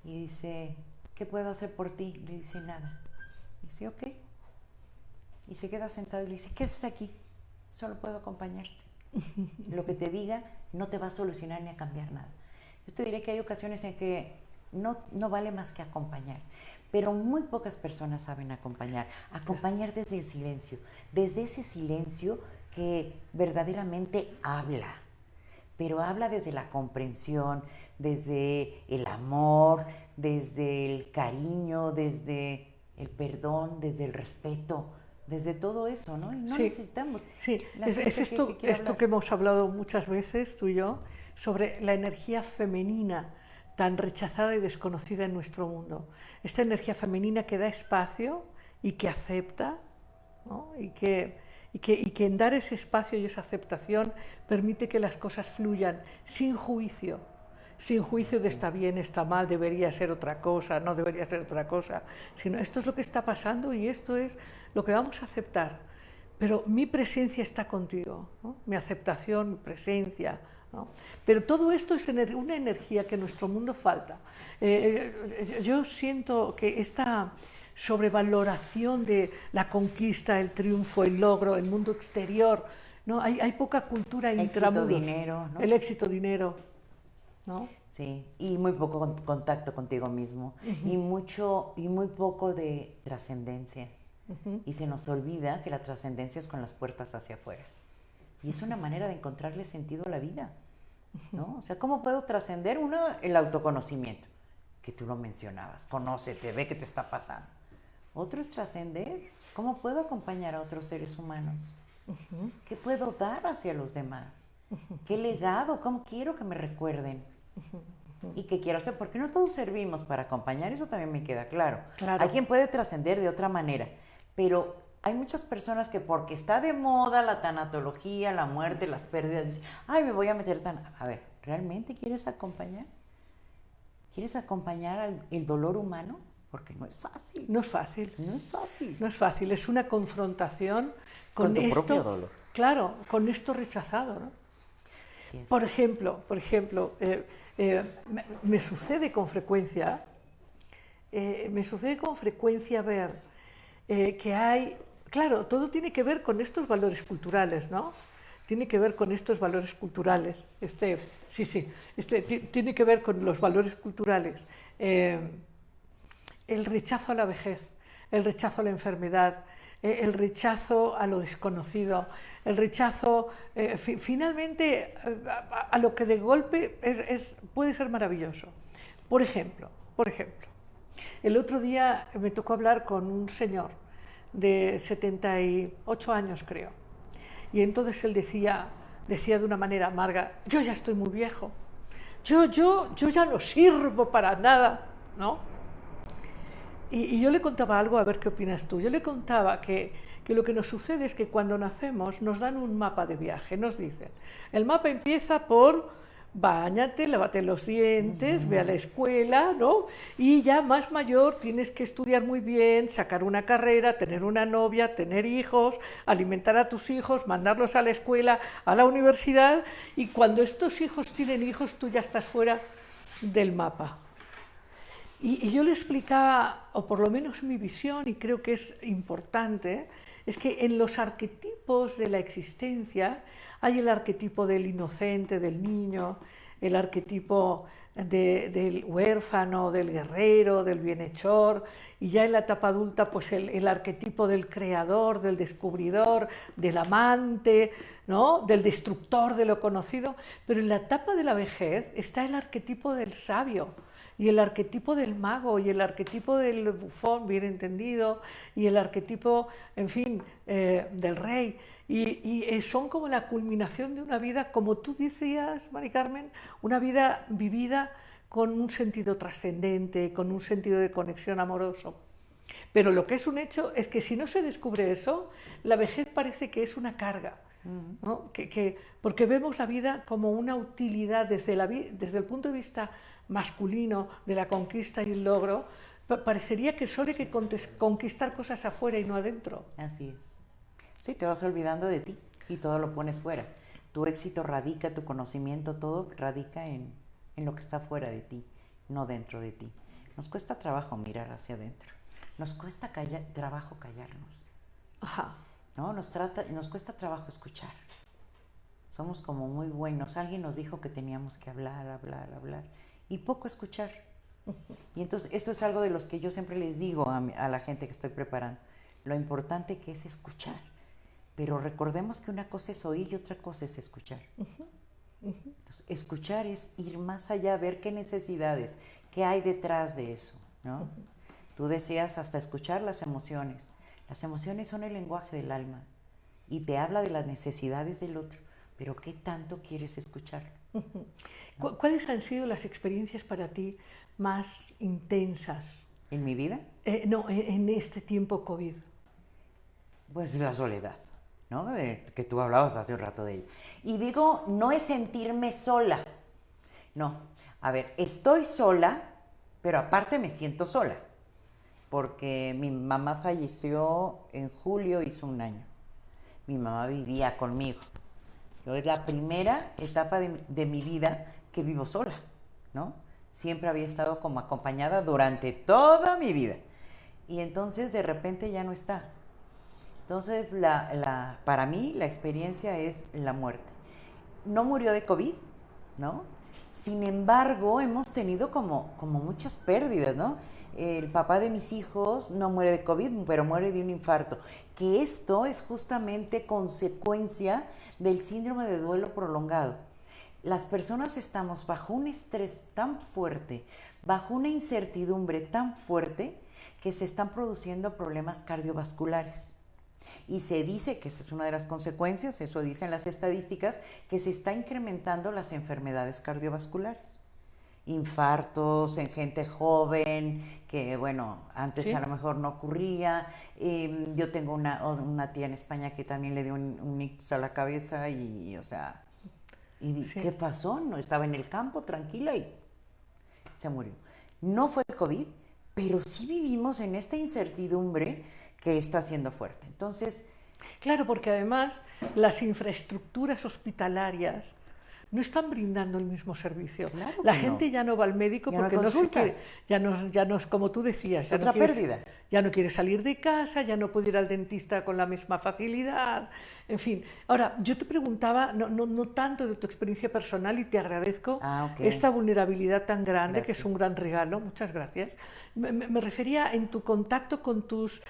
Y dice, ¿qué puedo hacer por ti? Le dice, nada. Dice, ok. Y se queda sentado y le dice, ¿qué haces aquí? Solo puedo acompañarte. Lo que te diga no te va a solucionar ni a cambiar nada. Yo te diré que hay ocasiones en que no vale más que acompañar, pero muy pocas personas saben acompañar desde el silencio, desde ese silencio que verdaderamente habla, pero habla desde la comprensión, desde el amor, desde el cariño, desde el perdón, desde el respeto, desde todo eso, ¿no? Y no necesitamos... Sí, es esto que hemos hablado muchas veces, tú y yo, sobre la energía femenina tan rechazada y desconocida en nuestro mundo. Esta energía femenina que da espacio y que acepta, ¿no? y que en dar ese espacio y esa aceptación permite que las cosas fluyan sin juicio de está bien, está mal, debería ser otra cosa, no debería ser otra cosa, sino esto es lo que está pasando y esto es lo que vamos a aceptar. Pero mi presencia está contigo, ¿no? Mi aceptación, mi presencia, ¿no? Pero todo esto es una energía que en nuestro mundo falta. Yo siento que esta sobrevaloración de la conquista, el triunfo, el logro, el mundo exterior, ¿no? Hay poca cultura intramuros. Éxito, dinero, ¿no? El éxito, dinero, ¿no? Sí, y muy poco contacto contigo mismo, y muy poco de trascendencia. Y se nos olvida que la trascendencia es con las puertas hacia afuera. Y es una manera de encontrarle sentido a la vida, ¿no? O sea, ¿cómo puedo trascender? Uno, el autoconocimiento, que tú lo mencionabas. Conócete, ve qué te está pasando. Otro es trascender. ¿Cómo puedo acompañar a otros seres humanos? ¿Qué puedo dar hacia los demás? ¿Qué legado? ¿Cómo quiero que me recuerden? ¿Y qué quiero hacer? Porque no todos servimos para acompañar, eso también me queda claro. Hay quien puede trascender de otra manera, pero hay muchas personas que porque está de moda la tanatología, la muerte, las pérdidas, dicen, ay, me voy a meter tan... A ver, ¿realmente quieres acompañar? ¿Quieres acompañar el dolor humano? Porque no es fácil. No es fácil. No es fácil. No es fácil, es una confrontación con tu esto, propio dolor. Claro, con esto rechazado, ¿no? Así es. Por ejemplo, me sucede con frecuencia ver que hay, claro, todo tiene que ver con estos valores culturales, ¿no? Tiene que ver con estos valores culturales. Tiene que ver con los valores culturales. El rechazo a la vejez, el rechazo a la enfermedad, el rechazo a lo desconocido, el rechazo finalmente a lo que de golpe puede ser maravilloso. Por ejemplo, el otro día me tocó hablar con un señor de 78 años, creo, y entonces él decía de una manera amarga, yo ya estoy muy viejo, yo ya no sirvo para nada, ¿no? Y yo le contaba algo, a ver qué opinas tú. Yo le contaba que lo que nos sucede es que cuando nacemos nos dan un mapa de viaje, nos dicen, el mapa empieza por báñate, lávate los dientes, ve a la escuela, ¿no? Y ya más mayor tienes que estudiar muy bien, sacar una carrera, tener una novia, tener hijos, alimentar a tus hijos, mandarlos a la escuela, a la universidad, y cuando estos hijos tienen hijos tú ya estás fuera del mapa. Y yo le explicaba, o por lo menos mi visión, y creo que es importante, es que en los arquetipos de la existencia hay el arquetipo del inocente, del niño, el arquetipo del huérfano, del guerrero, del bienhechor, y ya en la etapa adulta pues el arquetipo del creador, del descubridor, del amante, ¿no? Del destructor de lo conocido, pero en la etapa de la vejez está el arquetipo del sabio, y el arquetipo del mago, y el arquetipo del bufón, bien entendido, y el arquetipo, en fin, del rey. Y son como la culminación de una vida, como tú decías, Mari Carmen, una vida vivida con un sentido trascendente, con un sentido de conexión amoroso. Pero lo que es un hecho es que si no se descubre eso, la vejez parece que es una carga, ¿no? Porque vemos la vida como una utilidad desde el punto de vista masculino de la conquista y el logro. Parecería que solo hay que conquistar cosas afuera y no adentro. Así es. Sí, te vas olvidando de ti y todo lo pones fuera. Tu éxito radica, tu conocimiento, todo radica en lo que está fuera de ti, no dentro de ti. Nos cuesta trabajo mirar hacia adentro. Nos cuesta trabajo callarnos. Ajá. ¿No? Nos cuesta trabajo escuchar. Somos como muy buenos. Alguien nos dijo que teníamos que hablar y poco escuchar. Y entonces esto es algo de los que yo siempre les digo a la gente que estoy preparando. Lo importante que es escuchar. Pero recordemos que una cosa es oír y otra cosa es escuchar. Entonces, escuchar es ir más allá, ver qué necesidades, qué hay detrás de eso, ¿no? Tú decías hasta escuchar las emociones. Las emociones son el lenguaje del alma y te habla de las necesidades del otro, pero ¿qué tanto quieres escuchar? ¿No? ¿Cuáles han sido las experiencias para ti más intensas? ¿En mi vida? No, en este tiempo COVID. Pues la soledad, ¿no? Que tú hablabas hace un rato de ella. Y digo, no es sentirme sola. No, a ver, estoy sola, pero aparte me siento sola. Porque mi mamá falleció en julio, hizo un año. Mi mamá vivía conmigo. Yo es la primera etapa de mi vida que vivo sola, ¿no? Siempre había estado como acompañada durante toda mi vida. Y entonces de repente ya no está. Entonces, para mí, la experiencia es la muerte. No murió de COVID, ¿no? Sin embargo, hemos tenido como muchas pérdidas, ¿no? El papá de mis hijos no muere de COVID, pero muere de un infarto. Que esto es justamente consecuencia del síndrome de duelo prolongado. Las personas estamos bajo un estrés tan fuerte, bajo una incertidumbre tan fuerte, que se están produciendo problemas cardiovasculares. Y se dice que esa es una de las consecuencias, eso dicen las estadísticas, que se está incrementando las enfermedades cardiovasculares. Infartos en gente joven, que bueno, antes ¿Sí? a lo mejor no ocurría. Yo tengo una tía en España que también le dio un ictus a la cabeza y o sea, ¿y Sí. qué pasó? No, estaba en el campo tranquila y se murió. No fue COVID, pero sí vivimos en esta incertidumbre que está siendo fuerte. Entonces, Claro, porque además las infraestructuras hospitalarias no están brindando el mismo servicio. Claro La que gente no. ya no va al médico Ya no hay porque no se quiere, consultas. ya no es como tú decías, Es ya otra no quiere, pérdida. ya no quiere salir de casa, ya no puede ir al dentista con la misma facilidad, en fin. Ahora, yo te preguntaba, no tanto de tu experiencia personal, y te agradezco Ok. esta vulnerabilidad tan grande, que es un Gracias. gran regalo, muchas gracias. Me refería en tu contacto con tus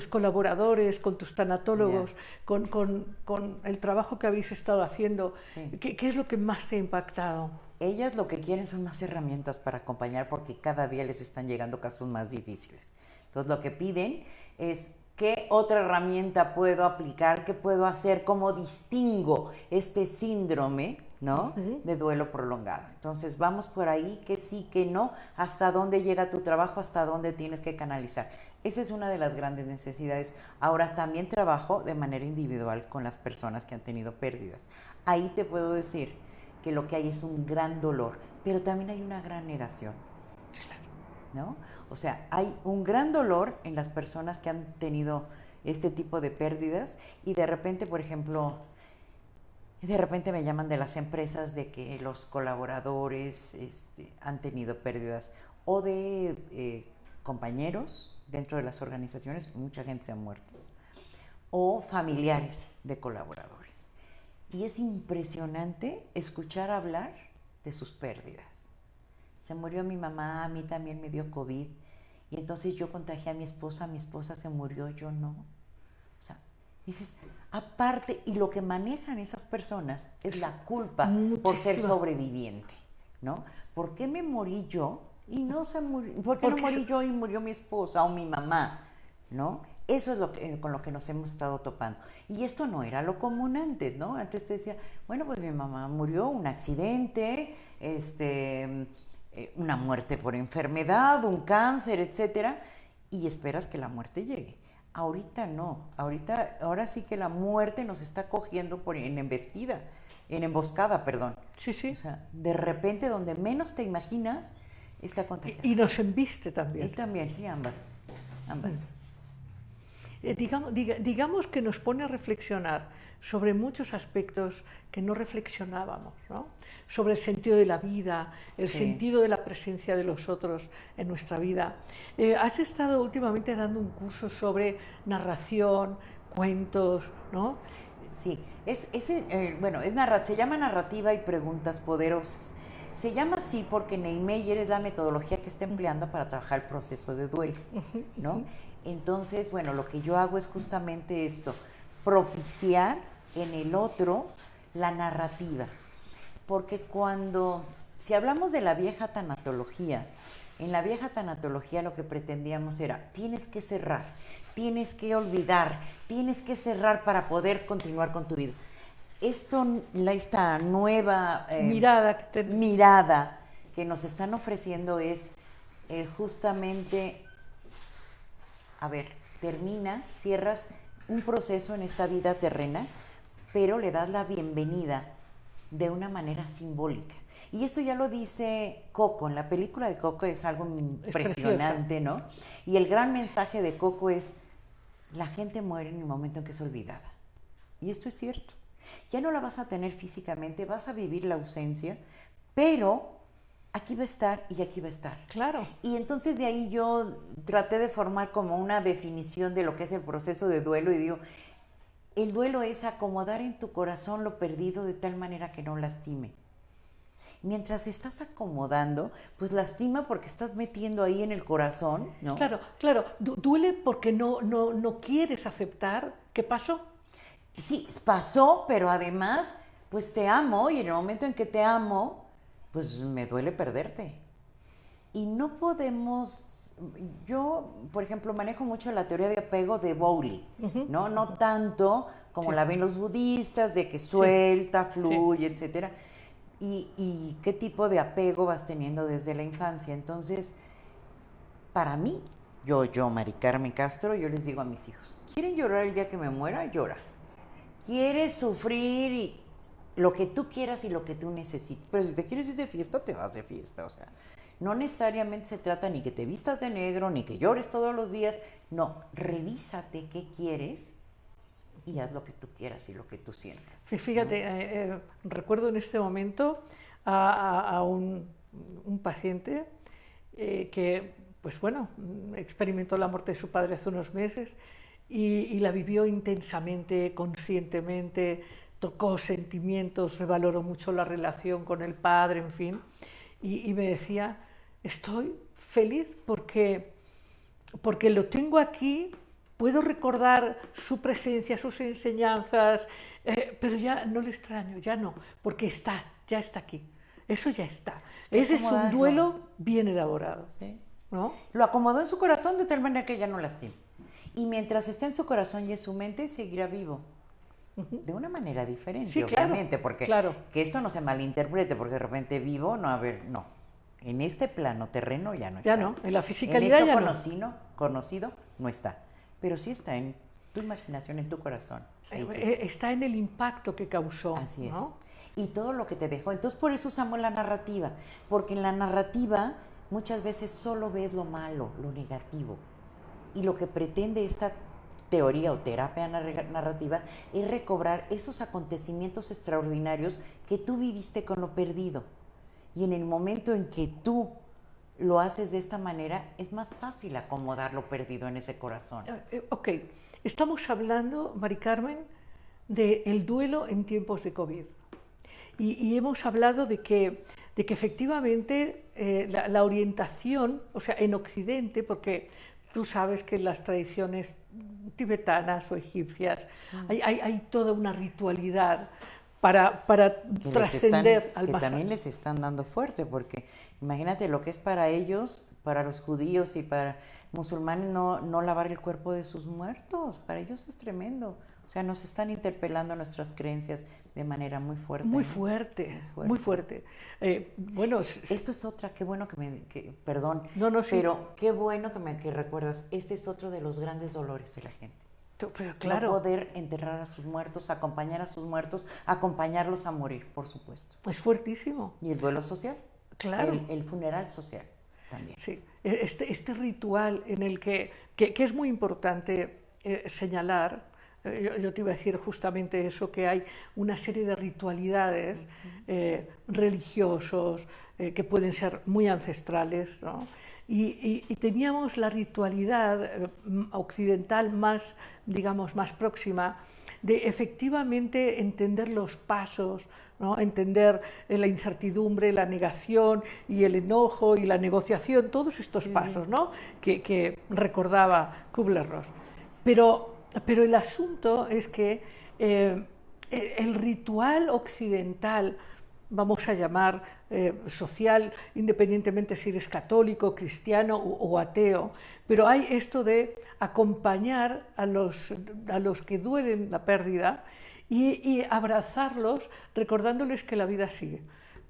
colaboradores, con tus tanatólogos, con el trabajo que habéis estado haciendo. Sí. ¿Qué es lo que más te ha impactado? Ellas lo que quieren son más herramientas para acompañar porque cada día les están llegando casos más difíciles. Entonces lo que piden es qué otra herramienta puedo aplicar, qué puedo hacer, cómo distingo este síndrome, ¿no? De duelo prolongado. Entonces vamos por ahí, que sí, que no, hasta dónde llega tu trabajo, hasta dónde tienes que canalizar. Esa es una de las grandes necesidades. Ahora también trabajo de manera individual con las personas que han tenido pérdidas. Ahí te puedo decir que lo que hay es un gran dolor, pero también hay una gran negación, ¿no? O sea, hay un gran dolor en las personas que han tenido este tipo de pérdidas y de repente, por ejemplo, me llaman de las empresas de que los colaboradores han tenido pérdidas o de compañeros dentro de las organizaciones, mucha gente se ha muerto, o familiares de colaboradores. Y es impresionante escuchar hablar de sus pérdidas. Se murió mi mamá, a mí también me dio COVID, y entonces yo contagié a mi esposa se murió, yo no. O sea, dices, aparte, y lo que manejan esas personas es la culpa por ser sobreviviente, ¿no? ¿Por qué me morí yo y no se murió? ¿Por qué no morí yo y murió mi esposa o mi mamá? ¿No? Eso es con lo que nos hemos estado topando. Y esto no era lo común antes, ¿no? Antes te decía, bueno, pues mi mamá murió, un accidente, una muerte por enfermedad, un cáncer, etcétera, y esperas que la muerte llegue. Ahorita no, ahora sí que la muerte nos está cogiendo en emboscada, perdón. Sí, sí. O sea, de repente, donde menos te imaginas, está contagiada. Y nos embiste también. Y también, sí, ambas. Digamos que nos pone a reflexionar sobre muchos aspectos que no reflexionábamos, ¿no? Sobre el sentido de la vida, el sentido de la presencia de los otros en nuestra vida. Has estado últimamente dando un curso sobre narración, cuentos, ¿no? Sí, se llama narrativa y preguntas poderosas. Se llama así porque Neymeyer es la metodología que está empleando para trabajar el proceso de duelo, ¿no? Entonces, bueno, lo que yo hago es justamente esto, propiciar en el otro la narrativa. Porque si hablamos de la vieja tanatología, en la vieja tanatología lo que pretendíamos era, tienes que cerrar, tienes que olvidar, tienes que cerrar para poder continuar con tu vida. Esta nueva mirada que nos están ofreciendo es justamente, cierras un proceso en esta vida terrena, pero le das la bienvenida de una manera simbólica. Y esto ya lo dice Coco, en la película de Coco es algo impresionante, ¿no? Y el gran mensaje de Coco es, la gente muere en el momento en que es olvidada. Y esto es cierto. Ya no la vas a tener físicamente, vas a vivir la ausencia, pero aquí va a estar y aquí va a estar. Claro. Y entonces de ahí yo traté de formar como una definición de lo que es el proceso de duelo y digo, el duelo es acomodar en tu corazón lo perdido de tal manera que no lastime. Mientras estás acomodando, pues lastima porque estás metiendo ahí en el corazón, ¿no? Claro, duele porque no quieres aceptar qué pasó. Sí, pasó, pero además, pues te amo y en el momento en que te amo, pues me duele perderte. Y no podemos, yo, por ejemplo, manejo mucho la teoría de apego de Bowley, ¿no? No tanto como la ven los budistas, de que suelta, fluye, etcétera. Y qué tipo de apego vas teniendo desde la infancia. Entonces, para mí, yo, Mari Carmen Castro, yo les digo a mis hijos, ¿quieren llorar el día que me muera? Llora. ¿Quieres sufrir y lo que tú quieras y lo que tú necesites? Pero si te quieres ir de fiesta, te vas de fiesta, o sea, no necesariamente se trata ni que te vistas de negro, ni que llores todos los días, no, revísate qué quieres y haz lo que tú quieras y lo que tú sientas. Sí, fíjate, ¿no? Recuerdo en este momento a un paciente que, pues bueno, experimentó la muerte de su padre hace unos meses y la vivió intensamente, conscientemente, tocó sentimientos, revaloró mucho la relación con el padre, en fin, y me decía, estoy feliz porque lo tengo aquí, puedo recordar su presencia, sus enseñanzas, pero ya no le extraño, ya no, porque ya está aquí, eso ya está. Ese es un duelo bien elaborado. Sí. ¿No? Lo acomodó en su corazón de tal manera que ya no lastima. Y mientras esté en su corazón y en su mente, seguirá vivo. De una manera diferente, sí, obviamente, claro, porque claro. Que esto no se malinterprete, porque de repente vivo, no. En este plano terreno ya no está. Ya no, en la fisicalidad en esto ya conocido no está, pero sí está en tu imaginación, en tu corazón. Está en el impacto que causó. Así es. ¿No? Y todo lo que te dejó. Entonces por eso usamos la narrativa, porque en la narrativa muchas veces solo ves lo malo, lo negativo. Y lo que pretende esta teoría o terapia narrativa es recobrar esos acontecimientos extraordinarios que tú viviste con lo perdido. Y en el momento en que tú lo haces de esta manera, es más fácil acomodar lo perdido en ese corazón. Ok, estamos hablando, Mari Carmen, del duelo en tiempos de COVID. Y hemos hablado de que efectivamente la orientación, o sea, en Occidente, porque tú sabes que en las tradiciones tibetanas o egipcias hay toda una ritualidad para trascender al que pasado. también les están dando fuerte, porque imagínate lo que es para ellos, para los judíos y para musulmanes, no lavar el cuerpo de sus muertos. Para ellos es tremendo. O sea, nos están interpelando nuestras creencias de manera muy fuerte. Muy ¿no? fuerte, Muy muy fuerte. Bueno, esto es otra, qué bueno perdón, No, sí. pero qué bueno que recuerdas, este es otro de los grandes dolores de la gente. Pero claro. No poder enterrar a sus muertos, acompañar a sus muertos, acompañarlos a morir, por supuesto. Es fuertísimo. Y el duelo social. Claro. El funeral social también. Sí, este ritual en el que es muy importante señalar. Yo te iba a decir justamente eso, que hay una serie de ritualidades religiosos que pueden ser muy ancestrales, ¿no? Y teníamos la ritualidad occidental más, digamos, más próxima de efectivamente entender los pasos, ¿no? Entender la incertidumbre, la negación y el enojo y la negociación, todos estos pasos, ¿no? que recordaba Kubler-Ross. Pero el asunto es que el ritual occidental, vamos a llamar social, independientemente si eres católico, cristiano o ateo, pero hay esto de acompañar a los que duelen la pérdida y abrazarlos recordándoles que la vida sigue,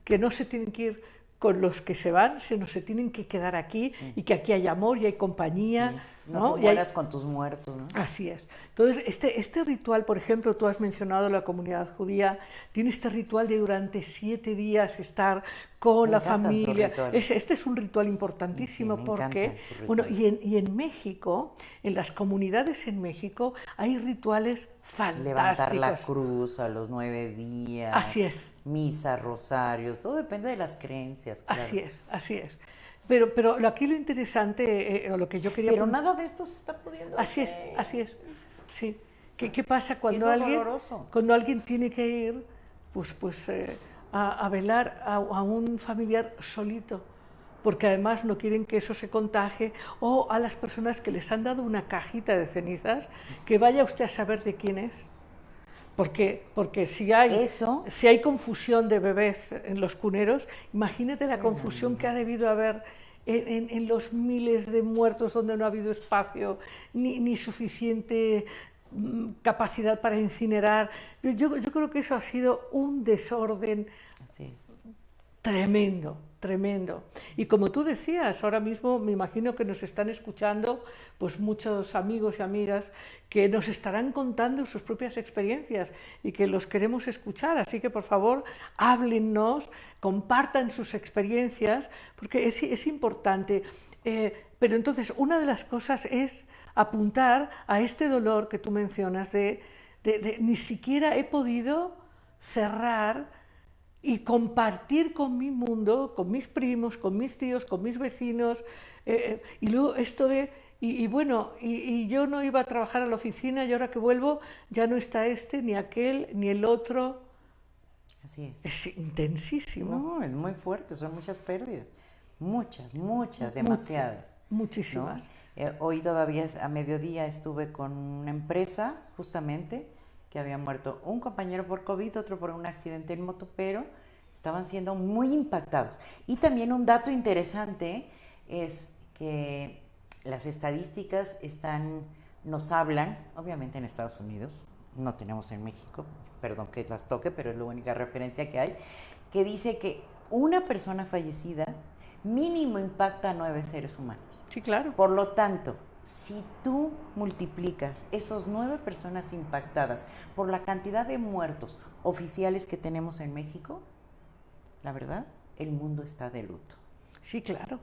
que no se tienen que ir con los que se van, sino se tienen que quedar aquí y que aquí hay amor y hay compañía. Sí. No te mueras con tus muertos, ¿no? Así es. Entonces, este ritual, por ejemplo, tú has mencionado la comunidad judía, tiene este ritual de durante 7 días estar con la familia. Este es un ritual importantísimo porque, bueno, y en México, en las comunidades en México, hay rituales fantásticos. Levantar la cruz a los 9 días. Así es. Misa, rosarios, todo depende de las creencias. Claro. Así es. Pero aquí lo interesante, o lo que yo quería... Pero nada de esto se está pudiendo hacer. Así es, sí. ¿Qué pasa cuando alguien tiene que ir a velar a un familiar solito? Porque además no quieren que eso se contagie, o a las personas que les han dado una cajita de cenizas, que vaya usted a saber de quién es. Porque si hay confusión de bebés en los cuneros, imagínate la confusión que ha debido haber en los miles de muertos donde no ha habido espacio ni suficiente capacidad para incinerar. Yo creo que eso ha sido un desorden tremendo. Y como tú decías, ahora mismo me imagino que nos están escuchando pues muchos amigos y amigas que nos estarán contando sus propias experiencias y que los queremos escuchar. Así que por favor, háblennos, compartan sus experiencias, porque es importante. Pero entonces, una de las cosas es apuntar a este dolor que tú mencionas de ni siquiera he podido cerrar y compartir con mi mundo, con mis primos, con mis tíos, con mis vecinos, y luego esto de, y yo no iba a trabajar a la oficina y ahora que vuelvo ya no está este, ni aquel, ni el otro. Así es. Es intensísimo. No, es muy fuerte, son muchas pérdidas, muchas, demasiadas. Muchísimas. ¿No? Hoy todavía a mediodía estuve con una empresa, justamente, que había muerto un compañero por COVID, otro por un accidente en moto, pero estaban siendo muy impactados. Y también un dato interesante es que las estadísticas nos hablan, obviamente en Estados Unidos, no tenemos en México, perdón que las toque, pero es la única referencia que hay, que dice que una persona fallecida mínimo impacta a 9 seres humanos. Sí, claro. Por lo tanto, si tú multiplicas esos 9 personas impactadas por la cantidad de muertos oficiales que tenemos en México, la verdad, el mundo está de luto. Sí, claro.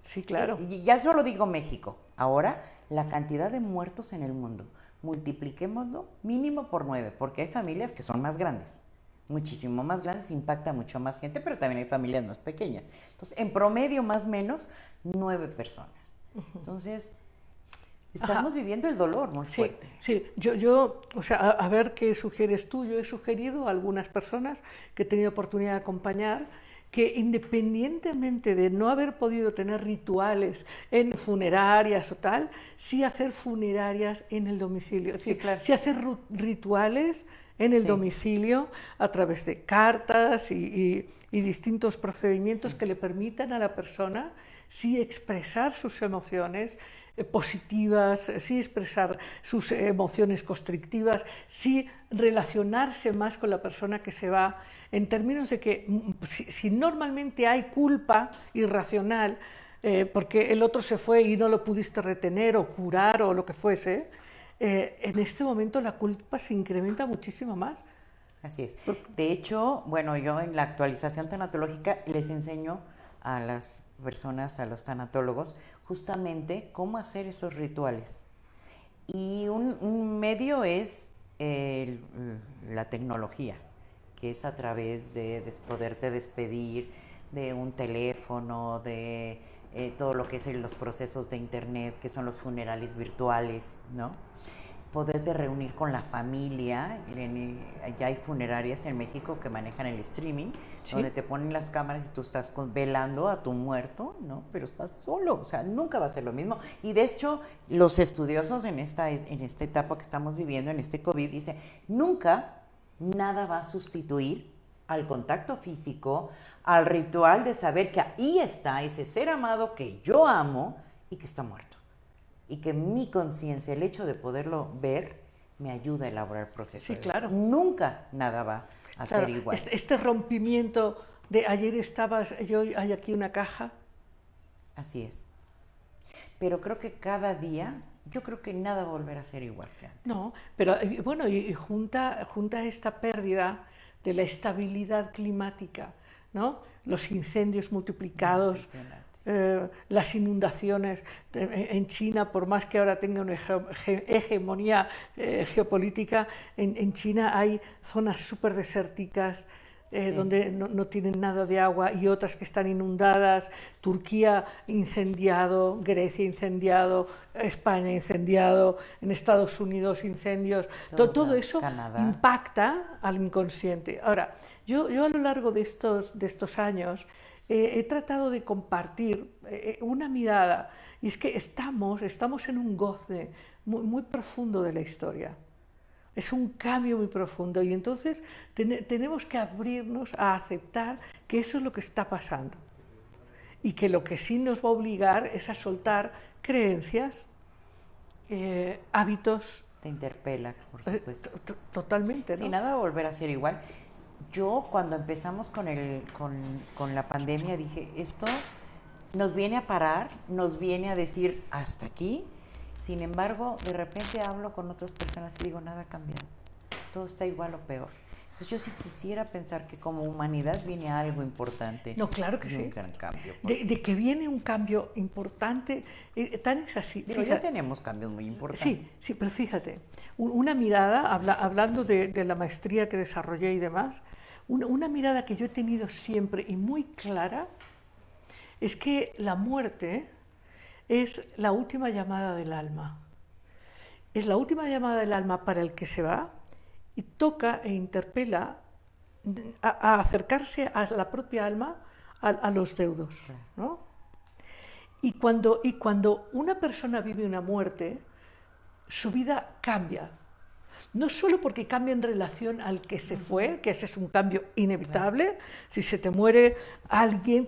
Sí, claro. Y ya solo digo México. Ahora, la cantidad de muertos en el mundo, multipliquémoslo mínimo por 9, porque hay familias que son más grandes, muchísimo más grandes, impacta mucho más gente, pero también hay familias más pequeñas. Entonces, en promedio, más o menos, 9 personas. Entonces, Estamos viviendo el dolor muy Sí, fuerte. sí. O sea, a ver qué sugieres tú. Yo he sugerido a algunas personas que he tenido oportunidad de acompañar que independientemente de no haber podido tener rituales en funerarias o tal, sí hacer funerarias en el domicilio. Sí, claro. Sí hacer rituales en el domicilio a través de cartas y distintos procedimientos que le permitan a la persona sí expresar sus emociones positivas, sí expresar sus emociones constrictivas, sí relacionarse más con la persona que se va, en términos de que si normalmente hay culpa irracional, porque el otro se fue y no lo pudiste retener o curar o lo que fuese, en este momento la culpa se incrementa muchísimo más. Así es. De hecho, bueno, yo en la actualización tanatológica les enseño a las personas, a los tanatólogos, justamente cómo hacer esos rituales. Y un medio es la tecnología, que es a través de poderte despedir de un teléfono, de todo lo que es los procesos de internet, que son los funerales virtuales, ¿no? Poderte reunir con la familia. Ya hay funerarias en México que manejan el streaming, donde te ponen las cámaras y tú estás velando a tu muerto, ¿no? Pero estás solo, o sea, nunca va a ser lo mismo. Y de hecho, los estudiosos en esta etapa que estamos viviendo, en este COVID, dicen, nunca nada va a sustituir al contacto físico, al ritual de saber que ahí está ese ser amado que yo amo y que está muerto. Y que mi conciencia, el hecho de poderlo ver, me ayuda a elaborar el proceso. Sí, claro. Nunca nada va a ser igual. Este rompimiento de ayer estabas, yo hay aquí una caja. Así es. Pero creo que cada día, yo creo que nada va a volver a ser igual que antes. No, pero bueno, y junta esta pérdida de la estabilidad climática, ¿no? Los incendios multiplicados, las inundaciones en China, por más que ahora tenga una hegemonía geopolítica, en China hay zonas súper desérticas donde no tienen nada de agua y otras que están inundadas, Turquía incendiado, Grecia incendiado, España incendiado, en Estados Unidos incendios, todo eso Canadá. impacta al inconsciente. Ahora, yo a lo largo de estos años he tratado de compartir una mirada, y es que estamos en un goce muy profundo de la historia. Es un cambio muy profundo y entonces tenemos que abrirnos a aceptar que eso es lo que está pasando y que lo que sí nos va a obligar es a soltar creencias, hábitos. Te interpela, por supuesto. Totalmente, ¿no? Sin nada va a volver a ser igual. Yo cuando empezamos con la pandemia dije, esto nos viene a parar, nos viene a decir hasta aquí. Sin embargo, de repente hablo con otras personas y digo, nada ha cambiado. Todo está igual o peor. Entonces yo sí quisiera pensar que como humanidad viene algo importante. No, claro que sí. Un gran cambio. De que viene un cambio importante, tan es así. Pero ya tenemos cambios muy importantes. Sí, pero fíjate, una mirada, hablando de la maestría que desarrollé y demás, una mirada que yo he tenido siempre y muy clara, es que la muerte es la última llamada del alma. Es la última llamada del alma para el que se va y toca e interpela a acercarse a la propia alma, a los deudos, ¿no? Y cuando una persona vive una muerte, su vida cambia. No solo porque cambia en relación al que se fue, que ese es un cambio inevitable, si se te muere alguien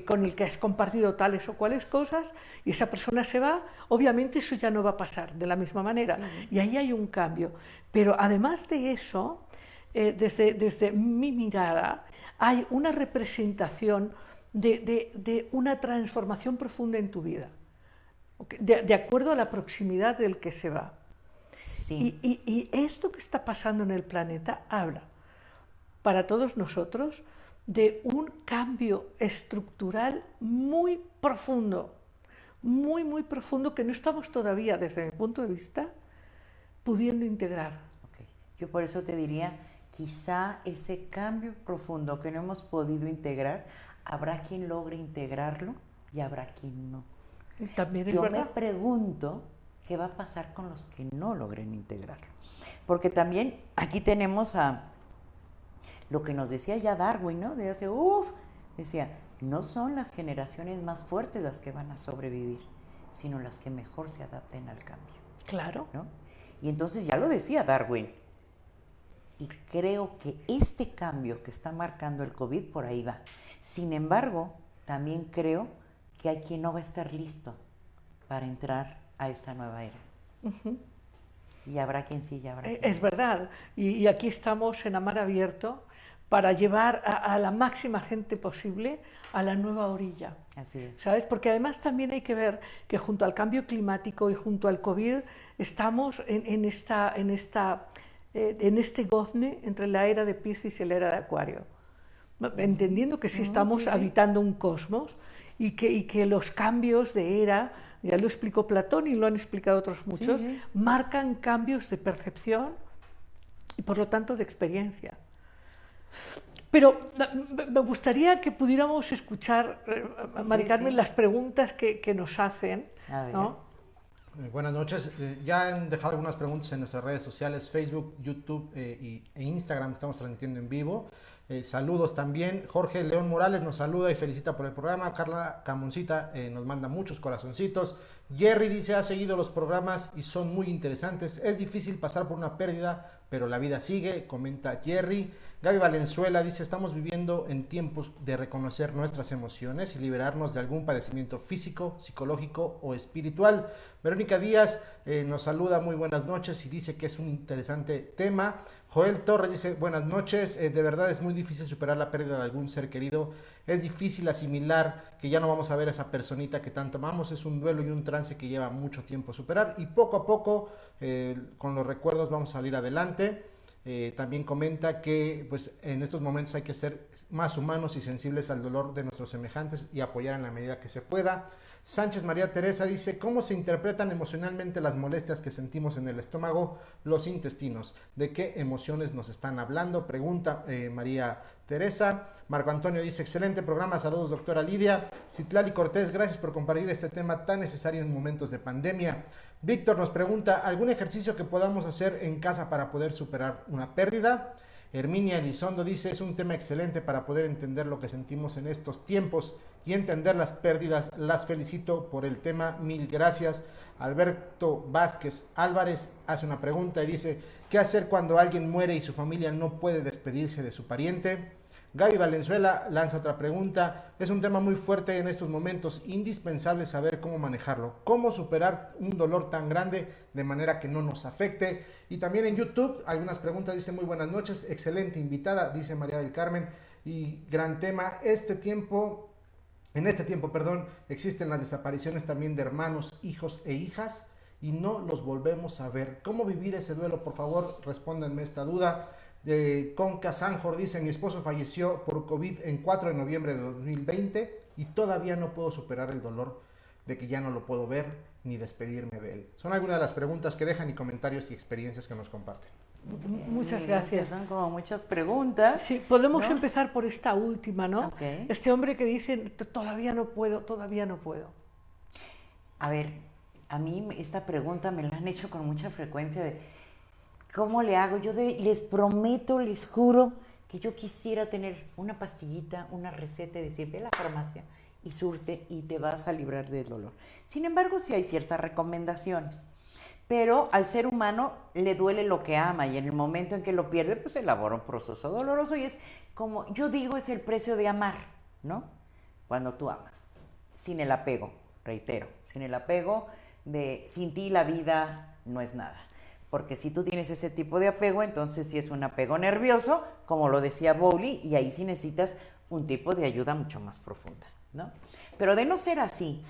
con el que has compartido tales o cuales cosas y esa persona se va, obviamente eso ya no va a pasar de la misma manera y ahí hay un cambio. Pero además de eso, desde mi mirada, hay una representación de una transformación profunda en tu vida, de acuerdo a la proximidad del que se va. Sí. Y esto que está pasando en el planeta habla para todos nosotros de un cambio estructural muy profundo, muy profundo, que no estamos todavía, desde mi punto de vista, pudiendo integrar. Okay. Yo por eso te diría, quizá ese cambio profundo que no hemos podido integrar, habrá quien logre integrarlo y habrá quien no. También es Yo verdad. me pregunto ¿qué va a pasar con los que no logren integrarlo? Porque también aquí tenemos a lo que nos decía ya Darwin, ¿no? De hace, decía, no son las generaciones más fuertes las que van a sobrevivir, sino las que mejor se adapten al cambio. Claro. ¿No? Y entonces ya lo decía Darwin. Y creo que este cambio que está marcando el COVID por ahí va. Sin embargo, también creo que hay quien no va a estar listo para entrar a esta nueva era. Uh-huh. Y habrá quien sí, y habrá quien Es verdad. Y aquí estamos en Amar Abierto para llevar a la máxima gente posible a la nueva orilla. Así es. ¿Sabes? Porque además también hay que ver que junto al cambio climático y junto al COVID estamos en este gozne entre la era de Piscis y la era de Acuario. Entendiendo que sí estamos habitando un cosmos y que los cambios de era, ya lo explicó Platón y lo han explicado otros muchos, marcan cambios de percepción y por lo tanto de experiencia. Pero me gustaría que pudiéramos escuchar, Mari Carmen, las preguntas que nos hacen, ¿no? Buenas noches. Ya han dejado algunas preguntas en nuestras redes sociales, Facebook, YouTube e Instagram. Estamos transmitiendo en vivo. Saludos también. Jorge León Morales nos saluda y felicita por el programa. Carla Camoncita nos manda muchos corazoncitos. Jerry dice, ha seguido los programas y son muy interesantes. Es difícil pasar por una pérdida, pero la vida sigue, comenta Jerry. Gaby Valenzuela dice, estamos viviendo en tiempos de reconocer nuestras emociones y liberarnos de algún padecimiento físico, psicológico o espiritual. Verónica Díaz nos saluda, muy buenas noches y dice que es un interesante tema. Joel Torres dice, buenas noches, de verdad es muy difícil superar la pérdida de algún ser querido. Es difícil asimilar que ya no vamos a ver a esa personita que tanto amamos. Es un duelo y un trance que lleva mucho tiempo superar y poco a poco con los recuerdos vamos a salir adelante. También comenta que pues, en estos momentos hay que ser más humanos y sensibles al dolor de nuestros semejantes y apoyar en la medida que se pueda. Sánchez María Teresa dice, ¿cómo se interpretan emocionalmente las molestias que sentimos en el estómago, los intestinos? ¿De qué emociones nos están hablando? Pregunta María Teresa. Marco Antonio dice, excelente programa, saludos doctora Lidia. Citlali Cortés, gracias por compartir este tema tan necesario en momentos de pandemia. Víctor nos pregunta, ¿algún ejercicio que podamos hacer en casa para poder superar una pérdida? Herminia Elizondo dice, es un tema excelente para poder entender lo que sentimos en estos tiempos y entender las pérdidas. Las felicito por el tema, mil gracias. Alberto Vázquez Álvarez hace una pregunta y dice, ¿qué hacer cuando alguien muere y su familia no puede despedirse de su pariente? Gaby Valenzuela lanza otra pregunta. Es un tema muy fuerte en estos momentos, indispensable saber cómo manejarlo, cómo superar un dolor tan grande de manera que no nos afecte. Y también en YouTube algunas preguntas, dice muy buenas noches, excelente invitada, dice María del Carmen, y gran tema. En este tiempo, existen las desapariciones también de hermanos, hijos e hijas y no los volvemos a ver. ¿Cómo vivir ese duelo? Por favor, respóndanme esta duda. Conca Sanjor dice, mi esposo falleció por COVID en 4 de noviembre de 2020 y todavía no puedo superar el dolor de que ya no lo puedo ver ni despedirme de él. Son algunas de las preguntas que dejan y comentarios y experiencias que nos comparten. Muchas gracias. Son como muchas preguntas. Sí, podemos empezar por esta última, ¿no? Okay. Este hombre que dice, todavía no puedo, todavía no puedo. A ver, a mí esta pregunta me la han hecho con mucha frecuencia de ¿cómo le hago? Yo les prometo, les juro que yo quisiera tener una pastillita, una receta y decir, ve a la farmacia y surte y te vas a librar del dolor. Sin embargo, sí hay ciertas recomendaciones, pero al ser humano le duele lo que ama y en el momento en que lo pierde, pues elabora un proceso doloroso y es como, yo digo, es el precio de amar, ¿no? Cuando tú amas, sin el apego, reitero, sin el apego de sin ti la vida no es nada. Porque si tú tienes ese tipo de apego, entonces sí es un apego nervioso, como lo decía Bowley, y ahí sí necesitas un tipo de ayuda mucho más profunda, ¿no? Pero de no ser así,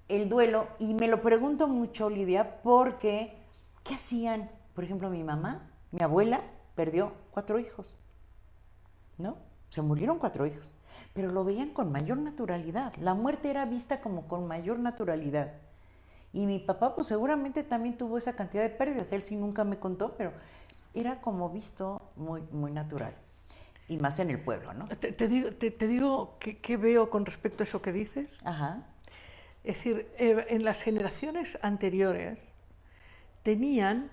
el duelo, y me lo pregunto mucho, Lidia, porque ¿qué hacían? Por ejemplo, mi mamá, mi abuela, perdió 4 hijos, ¿no? Se murieron 4 hijos, pero lo veían con mayor naturalidad. La muerte era vista como con mayor naturalidad. Y mi papá, pues seguramente también tuvo esa cantidad de pérdidas. Él sí nunca me contó, pero era como visto muy, muy natural. Y más en el pueblo, ¿no? Te digo qué veo con respecto a eso que dices. Ajá. Es decir, en las generaciones anteriores, tenían,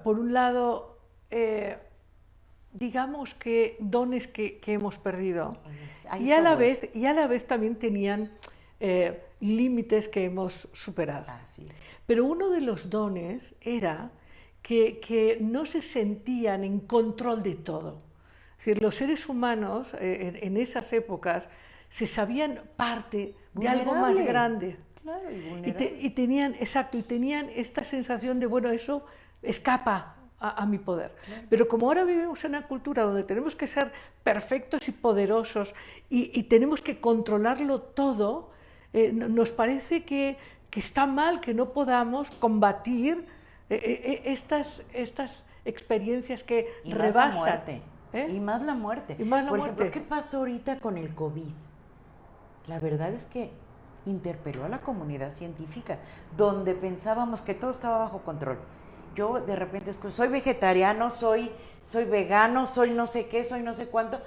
por un lado, digamos que dones que hemos perdido, y a la vez también tenían límites que hemos superado. Así es. Pero uno de los dones era que no se sentían en control de todo. Es decir, los seres humanos en esas épocas se sabían parte de algo más grande. Claro, y tenían esta sensación de, bueno, eso escapa a mi poder. Claro. Pero como ahora vivimos en una cultura donde tenemos que ser perfectos y poderosos y tenemos que controlarlo todo, nos parece que está mal que no podamos combatir estas experiencias que rebasan. La muerte. Y más la muerte. Por ejemplo, ¿qué pasó ahorita con el COVID? La verdad es que interpeló a la comunidad científica, donde pensábamos que todo estaba bajo control. Yo de repente escucho, soy vegetariano, soy vegano, soy no sé qué, soy no sé cuánto.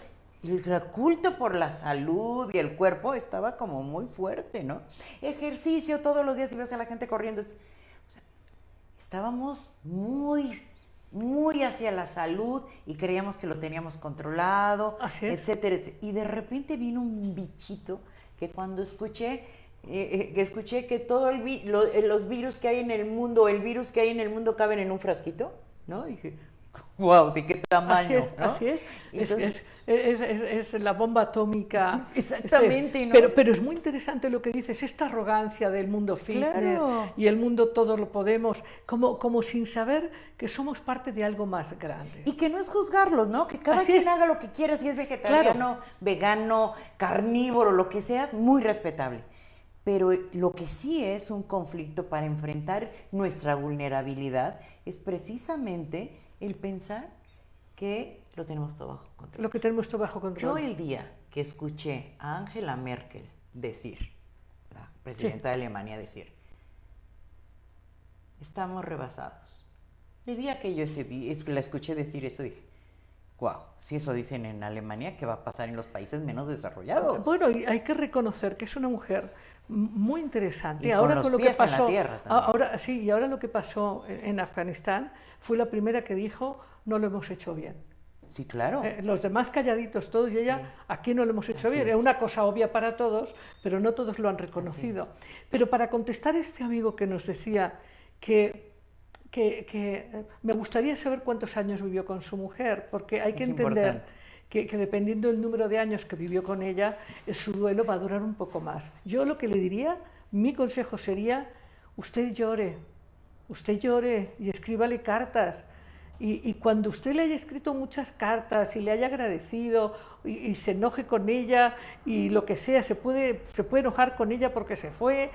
El culto por la salud y el cuerpo estaba como muy fuerte, ¿no? Ejercicio todos los días y ves a la gente corriendo. O sea, estábamos muy hacia la salud y creíamos que lo teníamos controlado, etcétera, etcétera. Y de repente vino un bichito que cuando escuché que todos los virus que hay en el mundo, el virus que hay en el mundo caben en un frasquito, ¿no? Dije, wow, ¿de qué tamaño? Así es. Entonces, es la bomba atómica. Exactamente. ¿No? Pero es muy interesante lo que dices, esta arrogancia del mundo fitness, claro, y el mundo todo lo podemos, como sin saber que somos parte de algo más grande. Y que no es juzgarlos, ¿no? Que cada quien haga lo que quiera, si es vegetariano, vegano, carnívoro, lo que seas, muy respetable. Pero lo que sí es un conflicto para enfrentar nuestra vulnerabilidad es precisamente el pensar que lo tenemos todo bajo control. Lo que tenemos todo bajo control. Yo el día que escuché a Angela Merkel decir, la presidenta de Alemania decir, estamos rebasados. El día que yo la escuché decir eso, dije, wow, si eso dicen en Alemania, ¿qué va a pasar en los países menos desarrollados? Bueno, y hay que reconocer que es una mujer muy interesante. Y ahora con lo que pasó, en la tierra también. Y ahora lo que pasó en Afganistán fue la primera que dijo, no lo hemos hecho bien. Sí, claro. Los demás calladitos todos, y ella, aquí no lo hemos hecho bien. Es una cosa obvia para todos, pero no todos lo han reconocido. Pero para contestar a este amigo que nos decía que me gustaría saber cuántos años vivió con su mujer, porque hay que entender que dependiendo del número de años que vivió con ella, su duelo va a durar un poco más. Yo lo que le diría, mi consejo sería, usted llore y escríbale cartas. Y cuando usted le haya escrito muchas cartas y le haya agradecido y se enoje con ella y lo que sea, se puede enojar con ella porque se fue,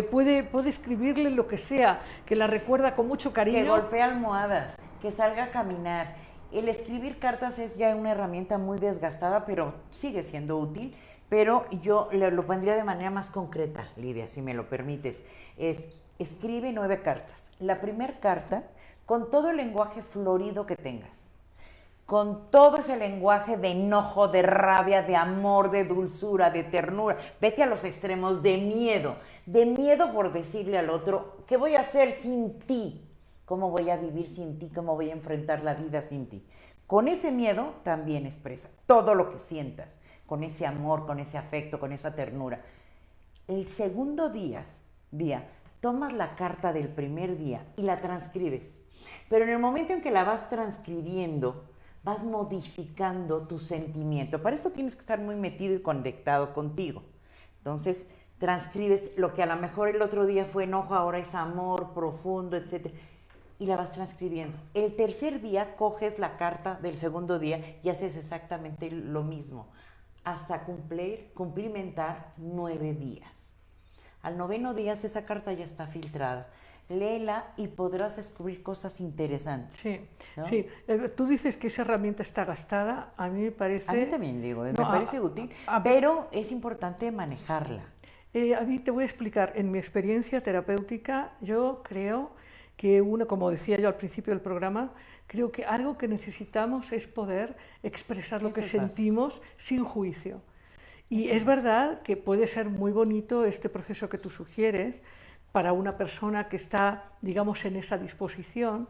puede escribirle lo que sea, que la recuerda con mucho cariño. Que golpee almohadas, que salga a caminar. El escribir cartas es ya una herramienta muy desgastada, pero sigue siendo útil. Pero yo lo pondría de manera más concreta, Lidia, si me lo permites. Escribe 9 cartas. La primera carta, con todo el lenguaje florido que tengas, con todo ese lenguaje de enojo, de rabia, de amor, de dulzura, de ternura, vete a los extremos, de miedo por decirle al otro, ¿qué voy a hacer sin ti? ¿Cómo voy a vivir sin ti? ¿Cómo voy a enfrentar la vida sin ti? Con ese miedo también expresa todo lo que sientas, con ese amor, con ese afecto, con esa ternura. El segundo día, tomas la carta del primer día y la transcribes. Pero en el momento en que la vas transcribiendo, vas modificando tu sentimiento. Para eso tienes que estar muy metido y conectado contigo. Entonces, transcribes lo que a lo mejor el otro día fue enojo, ahora es amor profundo, etc. Y la vas transcribiendo. El tercer día coges la carta del segundo día y haces exactamente lo mismo, hasta cumplimentar 9 días. Al 9º día esa carta ya está filtrada. Léela y podrás descubrir cosas interesantes. Sí, ¿no? Sí. Tú dices que esa herramienta está gastada, a mí me parece... A mí también digo, me parece útil, pero es importante manejarla. A mí te voy a explicar, en mi experiencia terapéutica, yo creo que como decía yo al principio del programa, creo que algo que necesitamos es poder expresar lo que sentimos sin juicio. Y es verdad que puede ser muy bonito este proceso que tú sugieres, para una persona que está, digamos, en esa disposición,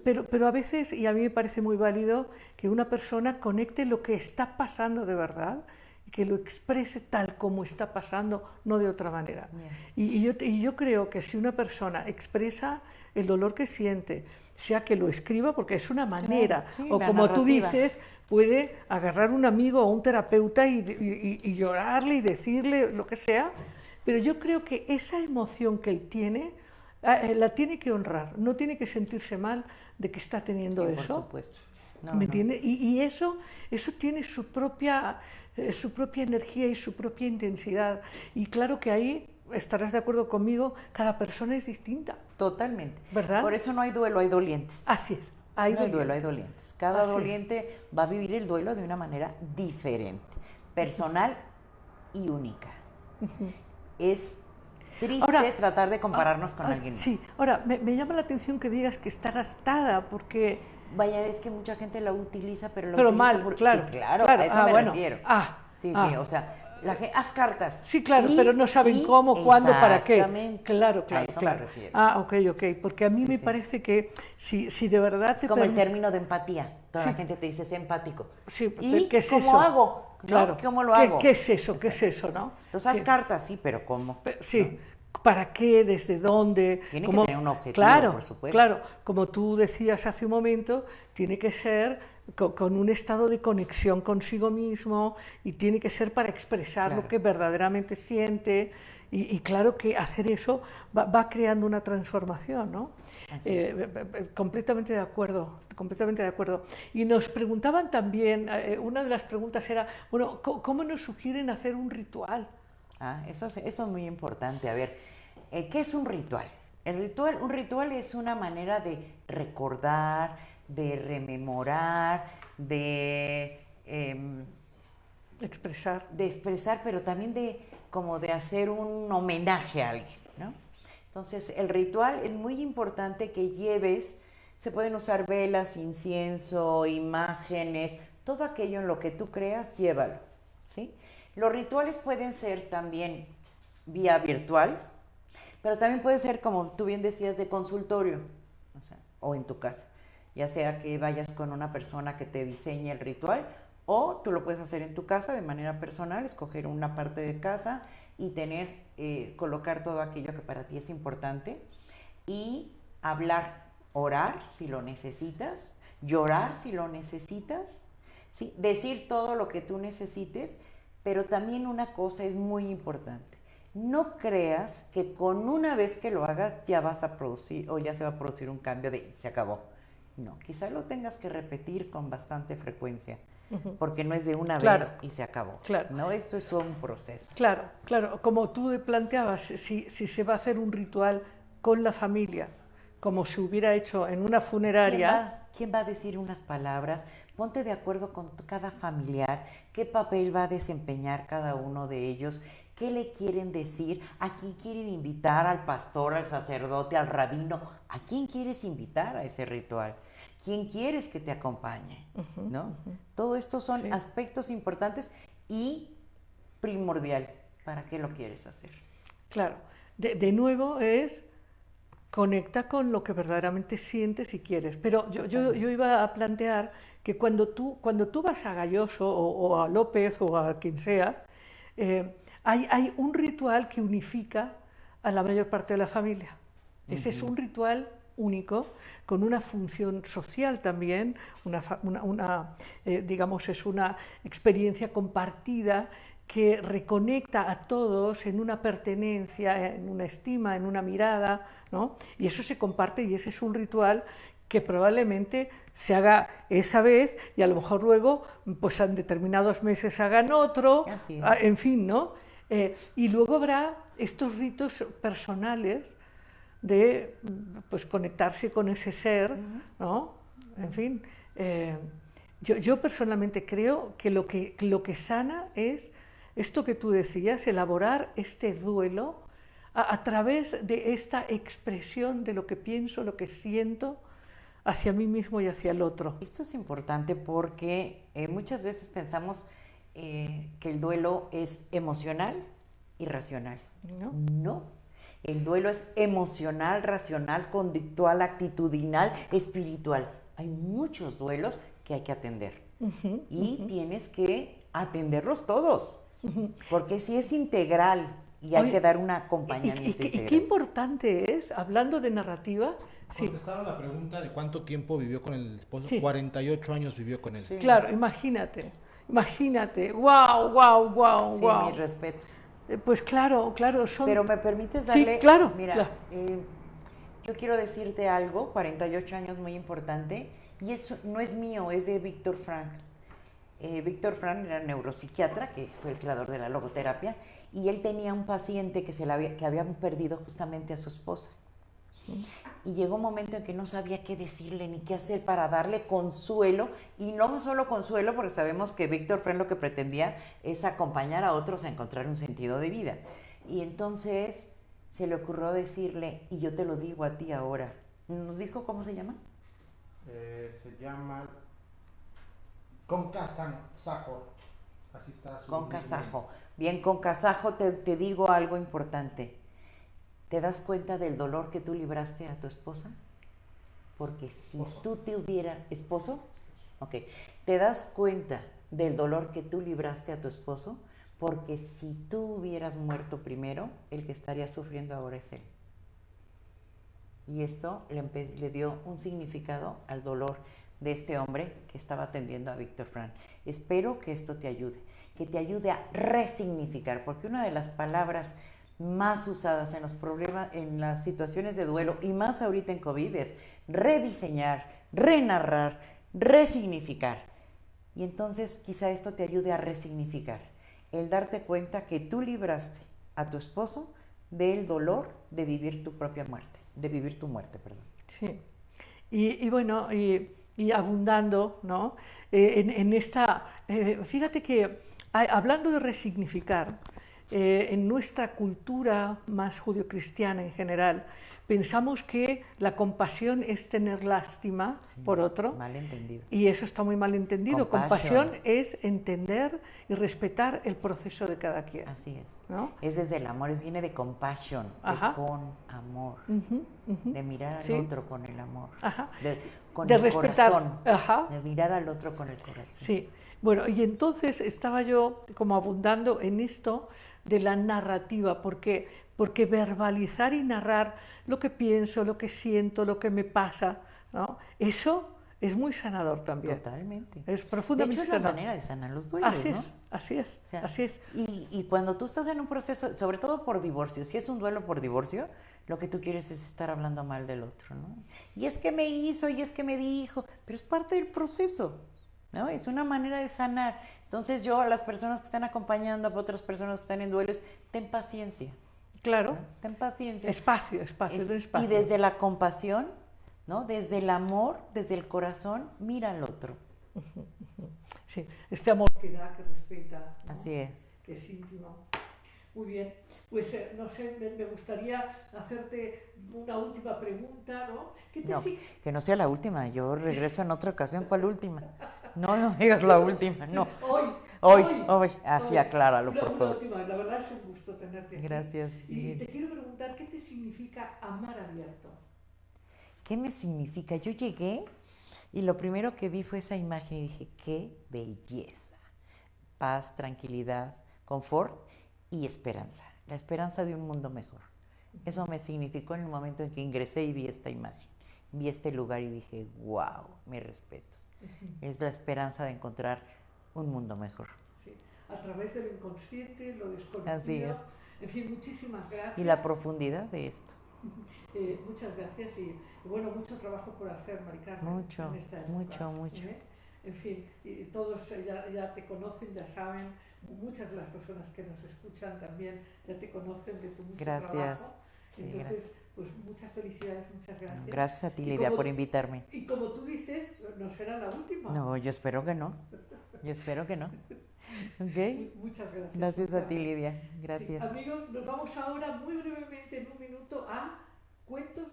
pero a veces, y a mí me parece muy válido, que una persona conecte lo que está pasando de verdad y que lo exprese tal como está pasando, no de otra manera. Y yo creo que si una persona expresa el dolor que siente, sea que lo escriba, porque es una manera, Claro, sí, o la como tú narrativa. dices, puede agarrar un amigo o un terapeuta y llorarle y decirle lo que sea, pero yo creo que esa emoción que él tiene, la tiene que honrar, no tiene que sentirse mal de que está teniendo Sí, por eso. supuesto. No, ¿Me no. entiendes? Y eso tiene su propia energía y su propia intensidad. Y claro que ahí estarás de acuerdo conmigo, cada persona es distinta, Totalmente. ¿verdad? Por eso no hay duelo, hay dolientes. Así es, hay No hay duelo, hay dolientes. dolientes. Cada Así es. doliente va a vivir el duelo de una manera diferente, personal y única. Es triste Ahora, tratar de compararnos con alguien más. sí, ahora me llama la atención que digas que está gastada, porque... Vaya, es que mucha gente la utiliza, pero la Pero utiliza mal, por... claro. Sí, claro, a eso me bueno. refiero. Sí, o sea, haz cartas. Sí, claro, pero no saben cómo, cuándo, para qué. Exactamente. Claro, A claro, eso claro. me refiero. Ok, porque a mí me parece que si de verdad Es como el término de empatía. Toda la gente te dice, sé empático. Sí, ¿Y ¿qué es cómo eso? hago? ¿No? Claro. ¿Cómo lo hago? ¿Qué es eso? Exacto. ¿Qué es eso, no? Entonces haz cartas, sí, pero ¿cómo? Sí. ¿Para qué? ¿Desde dónde? Tiene que tener un objetivo, claro, por supuesto. Claro, como tú decías hace un momento, tiene que ser con un estado de conexión consigo mismo y tiene que ser para expresar lo que verdaderamente siente y claro que hacer eso va creando una transformación, ¿no? Completamente de acuerdo, completamente de acuerdo. Y nos preguntaban también, una de las preguntas era, bueno, ¿cómo nos sugieren hacer un ritual? Eso es muy importante. A ver, ¿qué es un ritual? Un ritual es una manera de recordar, de rememorar, de expresar, pero también como de hacer un homenaje a alguien, ¿no? Entonces, el ritual es muy importante que lleves, se pueden usar velas, incienso, imágenes, todo aquello en lo que tú creas, llévalo, ¿sí? Los rituales pueden ser también vía virtual, pero también puede ser, como tú bien decías, de consultorio, o en tu casa, ya sea que vayas con una persona que te diseñe el ritual, o tú lo puedes hacer en tu casa de manera personal, escoger una parte de casa y colocar todo aquello que para ti es importante, y hablar, orar si lo necesitas, llorar si lo necesitas, ¿sí? Decir todo lo que tú necesites. Pero también una cosa es muy importante, no creas que con una vez que lo hagas ya vas a producir o ya se va a producir un cambio de se acabó. No, quizá lo tengas que repetir con bastante frecuencia, porque no es de una vez y se acabó. Claro. No, esto es un proceso. Claro, como tú planteabas, si se va a hacer un ritual con la familia, como se hubiera hecho en una funeraria... ¿Quién va a decir unas palabras? Ponte de acuerdo con cada familiar, qué papel va a desempeñar cada uno de ellos, qué le quieren decir, a quién quieren invitar, al pastor, al sacerdote, al rabino, a quién quieres invitar a ese ritual, quién quieres que te acompañe, ¿no? Todo esto son aspectos importantes y primordial. ¿Para qué lo quieres hacer? Claro, de nuevo es... Conecta con lo que verdaderamente sientes y quieres. Pero yo iba a plantear que cuando tú vas a Galloso o a López o a quien sea, hay un ritual que unifica a la mayor parte de la familia. Ese es un ritual único, con una función social también, digamos, es una experiencia compartida que reconecta a todos en una pertenencia, en una estima, en una mirada, ¿no? Y eso se comparte y ese es un ritual que probablemente se haga esa vez y a lo mejor luego, pues en determinados meses hagan otro, en fin, ¿no? Y luego habrá estos ritos personales de pues conectarse con ese ser, ¿no? En fin, yo personalmente creo que lo que sana es esto que tú decías, elaborar este duelo a través de esta expresión de lo que pienso, lo que siento hacia mí mismo y hacia el otro. Esto es importante porque muchas veces pensamos que el duelo es emocional y racional. No. El duelo es emocional, racional, conductual, actitudinal, espiritual. Hay muchos duelos que hay que atender. Y tienes que atenderlos todos. Porque si es integral y hay que dar un acompañamiento integral. Y qué importante es, hablando de narrativa... Contestaron la pregunta de cuánto tiempo vivió con el esposo. 48 años vivió con él. Sí. Claro, imagínate. Wow, wow, wow, sí, wow. Mis respetos. Pues claro, son... Pero me permites darle... Sí, claro. Mira, claro. Yo quiero decirte algo, 48 años, muy importante, y eso no es mío, es de Viktor Frankl. Viktor Frankl era neuropsiquiatra, que fue el creador de la logoterapia, y él tenía un paciente que habían perdido justamente a su esposa. Y llegó un momento en que no sabía qué decirle ni qué hacer para darle consuelo, y no solo consuelo, porque sabemos que Viktor Frankl lo que pretendía es acompañar a otros a encontrar un sentido de vida. Y entonces se le ocurrió decirle, y yo te lo digo a ti ahora, ¿nos dijo cómo se llama? Se llama Concasajo. Así está su Concasajo. Bien, Concasajo, te digo algo importante. ¿Te das cuenta del dolor que tú libraste a tu esposa? Porque si tú te hubieras... ¿Esposo? Ok. ¿Te das cuenta del dolor que tú libraste a tu esposo? Porque si tú hubieras muerto primero, el que estaría sufriendo ahora es él. Y esto le dio un significado al dolor de este hombre que estaba atendiendo a Viktor Frankl. Espero que esto te ayude, que te ayude a resignificar, porque una de las palabras más usadas en los problemas, en las situaciones de duelo, y más ahorita en COVID, es rediseñar, renarrar, resignificar. Y entonces quizá esto te ayude a resignificar, el darte cuenta que tú libraste a tu esposo del dolor de vivir tu propia muerte, de vivir tu muerte, perdón. Sí, y bueno, y abundando, ¿no? En esta, fíjate que hablando de resignificar, en nuestra cultura más judio-cristiana en general, pensamos que la compasión es tener lástima por otro. Mal entendido. Y eso está muy mal entendido. Compasión es entender y respetar el proceso de cada quien. Así es. ¿No? Es desde el amor, viene de compassion, de con amor, de mirar al otro con el amor, con de el respetar. corazón, de mirar al otro con el corazón. Sí. Bueno, y entonces estaba yo como abundando en esto de la narrativa, porque verbalizar y narrar lo que pienso, lo que siento, lo que me pasa, ¿no? Eso es muy sanador también. Totalmente. Es profundamente sanador. De hecho, es la manera de sanar los duelos, ¿no? Así es. O sea, así es. Y cuando tú estás en un proceso, sobre todo por divorcio, si es un duelo por divorcio, lo que tú quieres es estar hablando mal del otro, ¿no? Y es que me hizo, y es que me dijo, pero es parte del proceso, ¿no? Es una manera de sanar. Entonces yo a las personas que están acompañando a otras personas que están en duelos, ten paciencia. Claro. ¿No? Ten paciencia. Espacio. Y desde la compasión, ¿no? Desde el amor, desde el corazón, mira al otro. Sí, este amor que da, que respeta, ¿no? Así es. Que es íntimo. Muy bien. Pues no sé, me gustaría hacerte una última pregunta, ¿no? Que no sea la última, yo regreso en otra ocasión. ¿Cuál última? No digas la última, no. Hoy. Así acláralo, por favor. Una última, la verdad es un gusto tenerte aquí. Gracias. Y te quiero preguntar, ¿qué te significa amar abierto? ¿Qué me significa? Yo llegué y lo primero que vi fue esa imagen y dije, qué belleza. Paz, tranquilidad, confort y esperanza. La esperanza de un mundo mejor. Eso me significó en el momento en que ingresé y vi esta imagen. Vi este lugar y dije, wow, mis respetos. Es la esperanza de encontrar un mundo mejor. Sí, a través de lo inconsciente, lo desconocido. Así es. En fin, muchísimas gracias. Y la profundidad de esto. Muchas gracias y bueno, mucho trabajo por hacer, Mari Carmen. Mucho. En fin, y todos ya te conocen, ya saben, muchas de las personas que nos escuchan también ya te conocen de tu mucho trabajo. Entonces, gracias. Pues muchas felicidades, muchas gracias. Gracias a ti, Lidia, por invitarme. Y como tú dices, no será la última. No, yo espero que no. Okay. Muchas gracias. Gracias a ti, Lidia. Gracias. Sí, amigos, nos vamos ahora muy brevemente, en un minuto, a cuentos.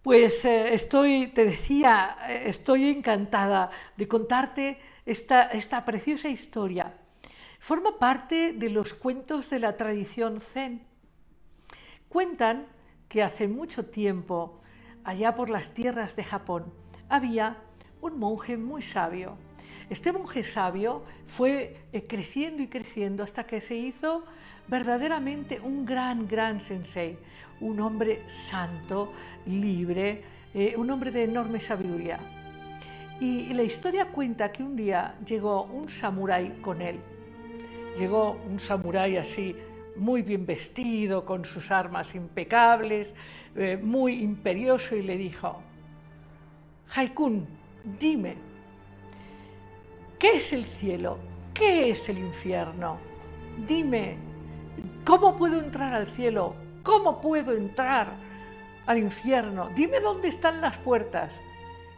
Pues te decía, estoy encantada de contarte esta preciosa historia. Forma parte de los cuentos de la tradición zen. Cuentan que hace mucho tiempo, allá por las tierras de Japón, había un monje muy sabio. Este monje sabio fue creciendo y creciendo hasta que se hizo verdaderamente un gran sensei, un hombre santo, libre, un hombre de enorme sabiduría. Y la historia cuenta que un día llegó un samurái con él. Llegó un samurái así, muy bien vestido, con sus armas impecables, muy imperioso, y le dijo: Haikun, dime, ¿qué es el cielo? ¿Qué es el infierno? Dime, ¿cómo puedo entrar al cielo? ¿Cómo puedo entrar al infierno? Dime dónde están las puertas.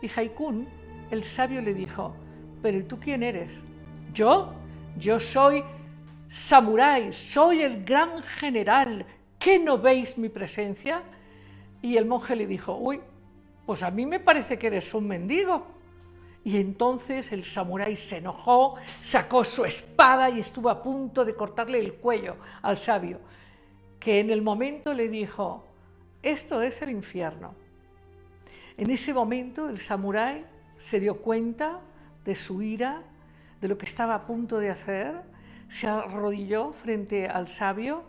Y Haikun, el sabio, le dijo: ¿pero tú quién eres? ¿Yo? Yo soy samurái, soy el gran general. ¿Qué no veis mi presencia? Y el monje le dijo: uy, pues a mí me parece que eres un mendigo. Y entonces el samurái se enojó, sacó su espada y estuvo a punto de cortarle el cuello al sabio, que en el momento le dijo: esto es el infierno. En ese momento el samurái se dio cuenta de su ira, de lo que estaba a punto de hacer, se arrodilló frente al sabio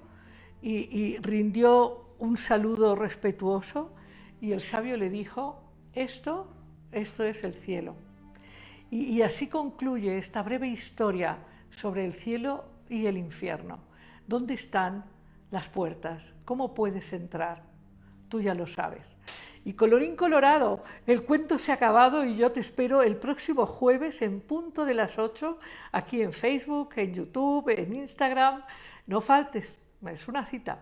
y rindió un saludo respetuoso, y el sabio le dijo: esto es el cielo. Y así concluye esta breve historia sobre el cielo y el infierno. ¿Dónde están las puertas? ¿Cómo puedes entrar? Tú ya lo sabes. Y colorín colorado, el cuento se ha acabado y yo te espero el próximo jueves en punto de las 8, aquí en Facebook, en YouTube, en Instagram. No faltes, es una cita.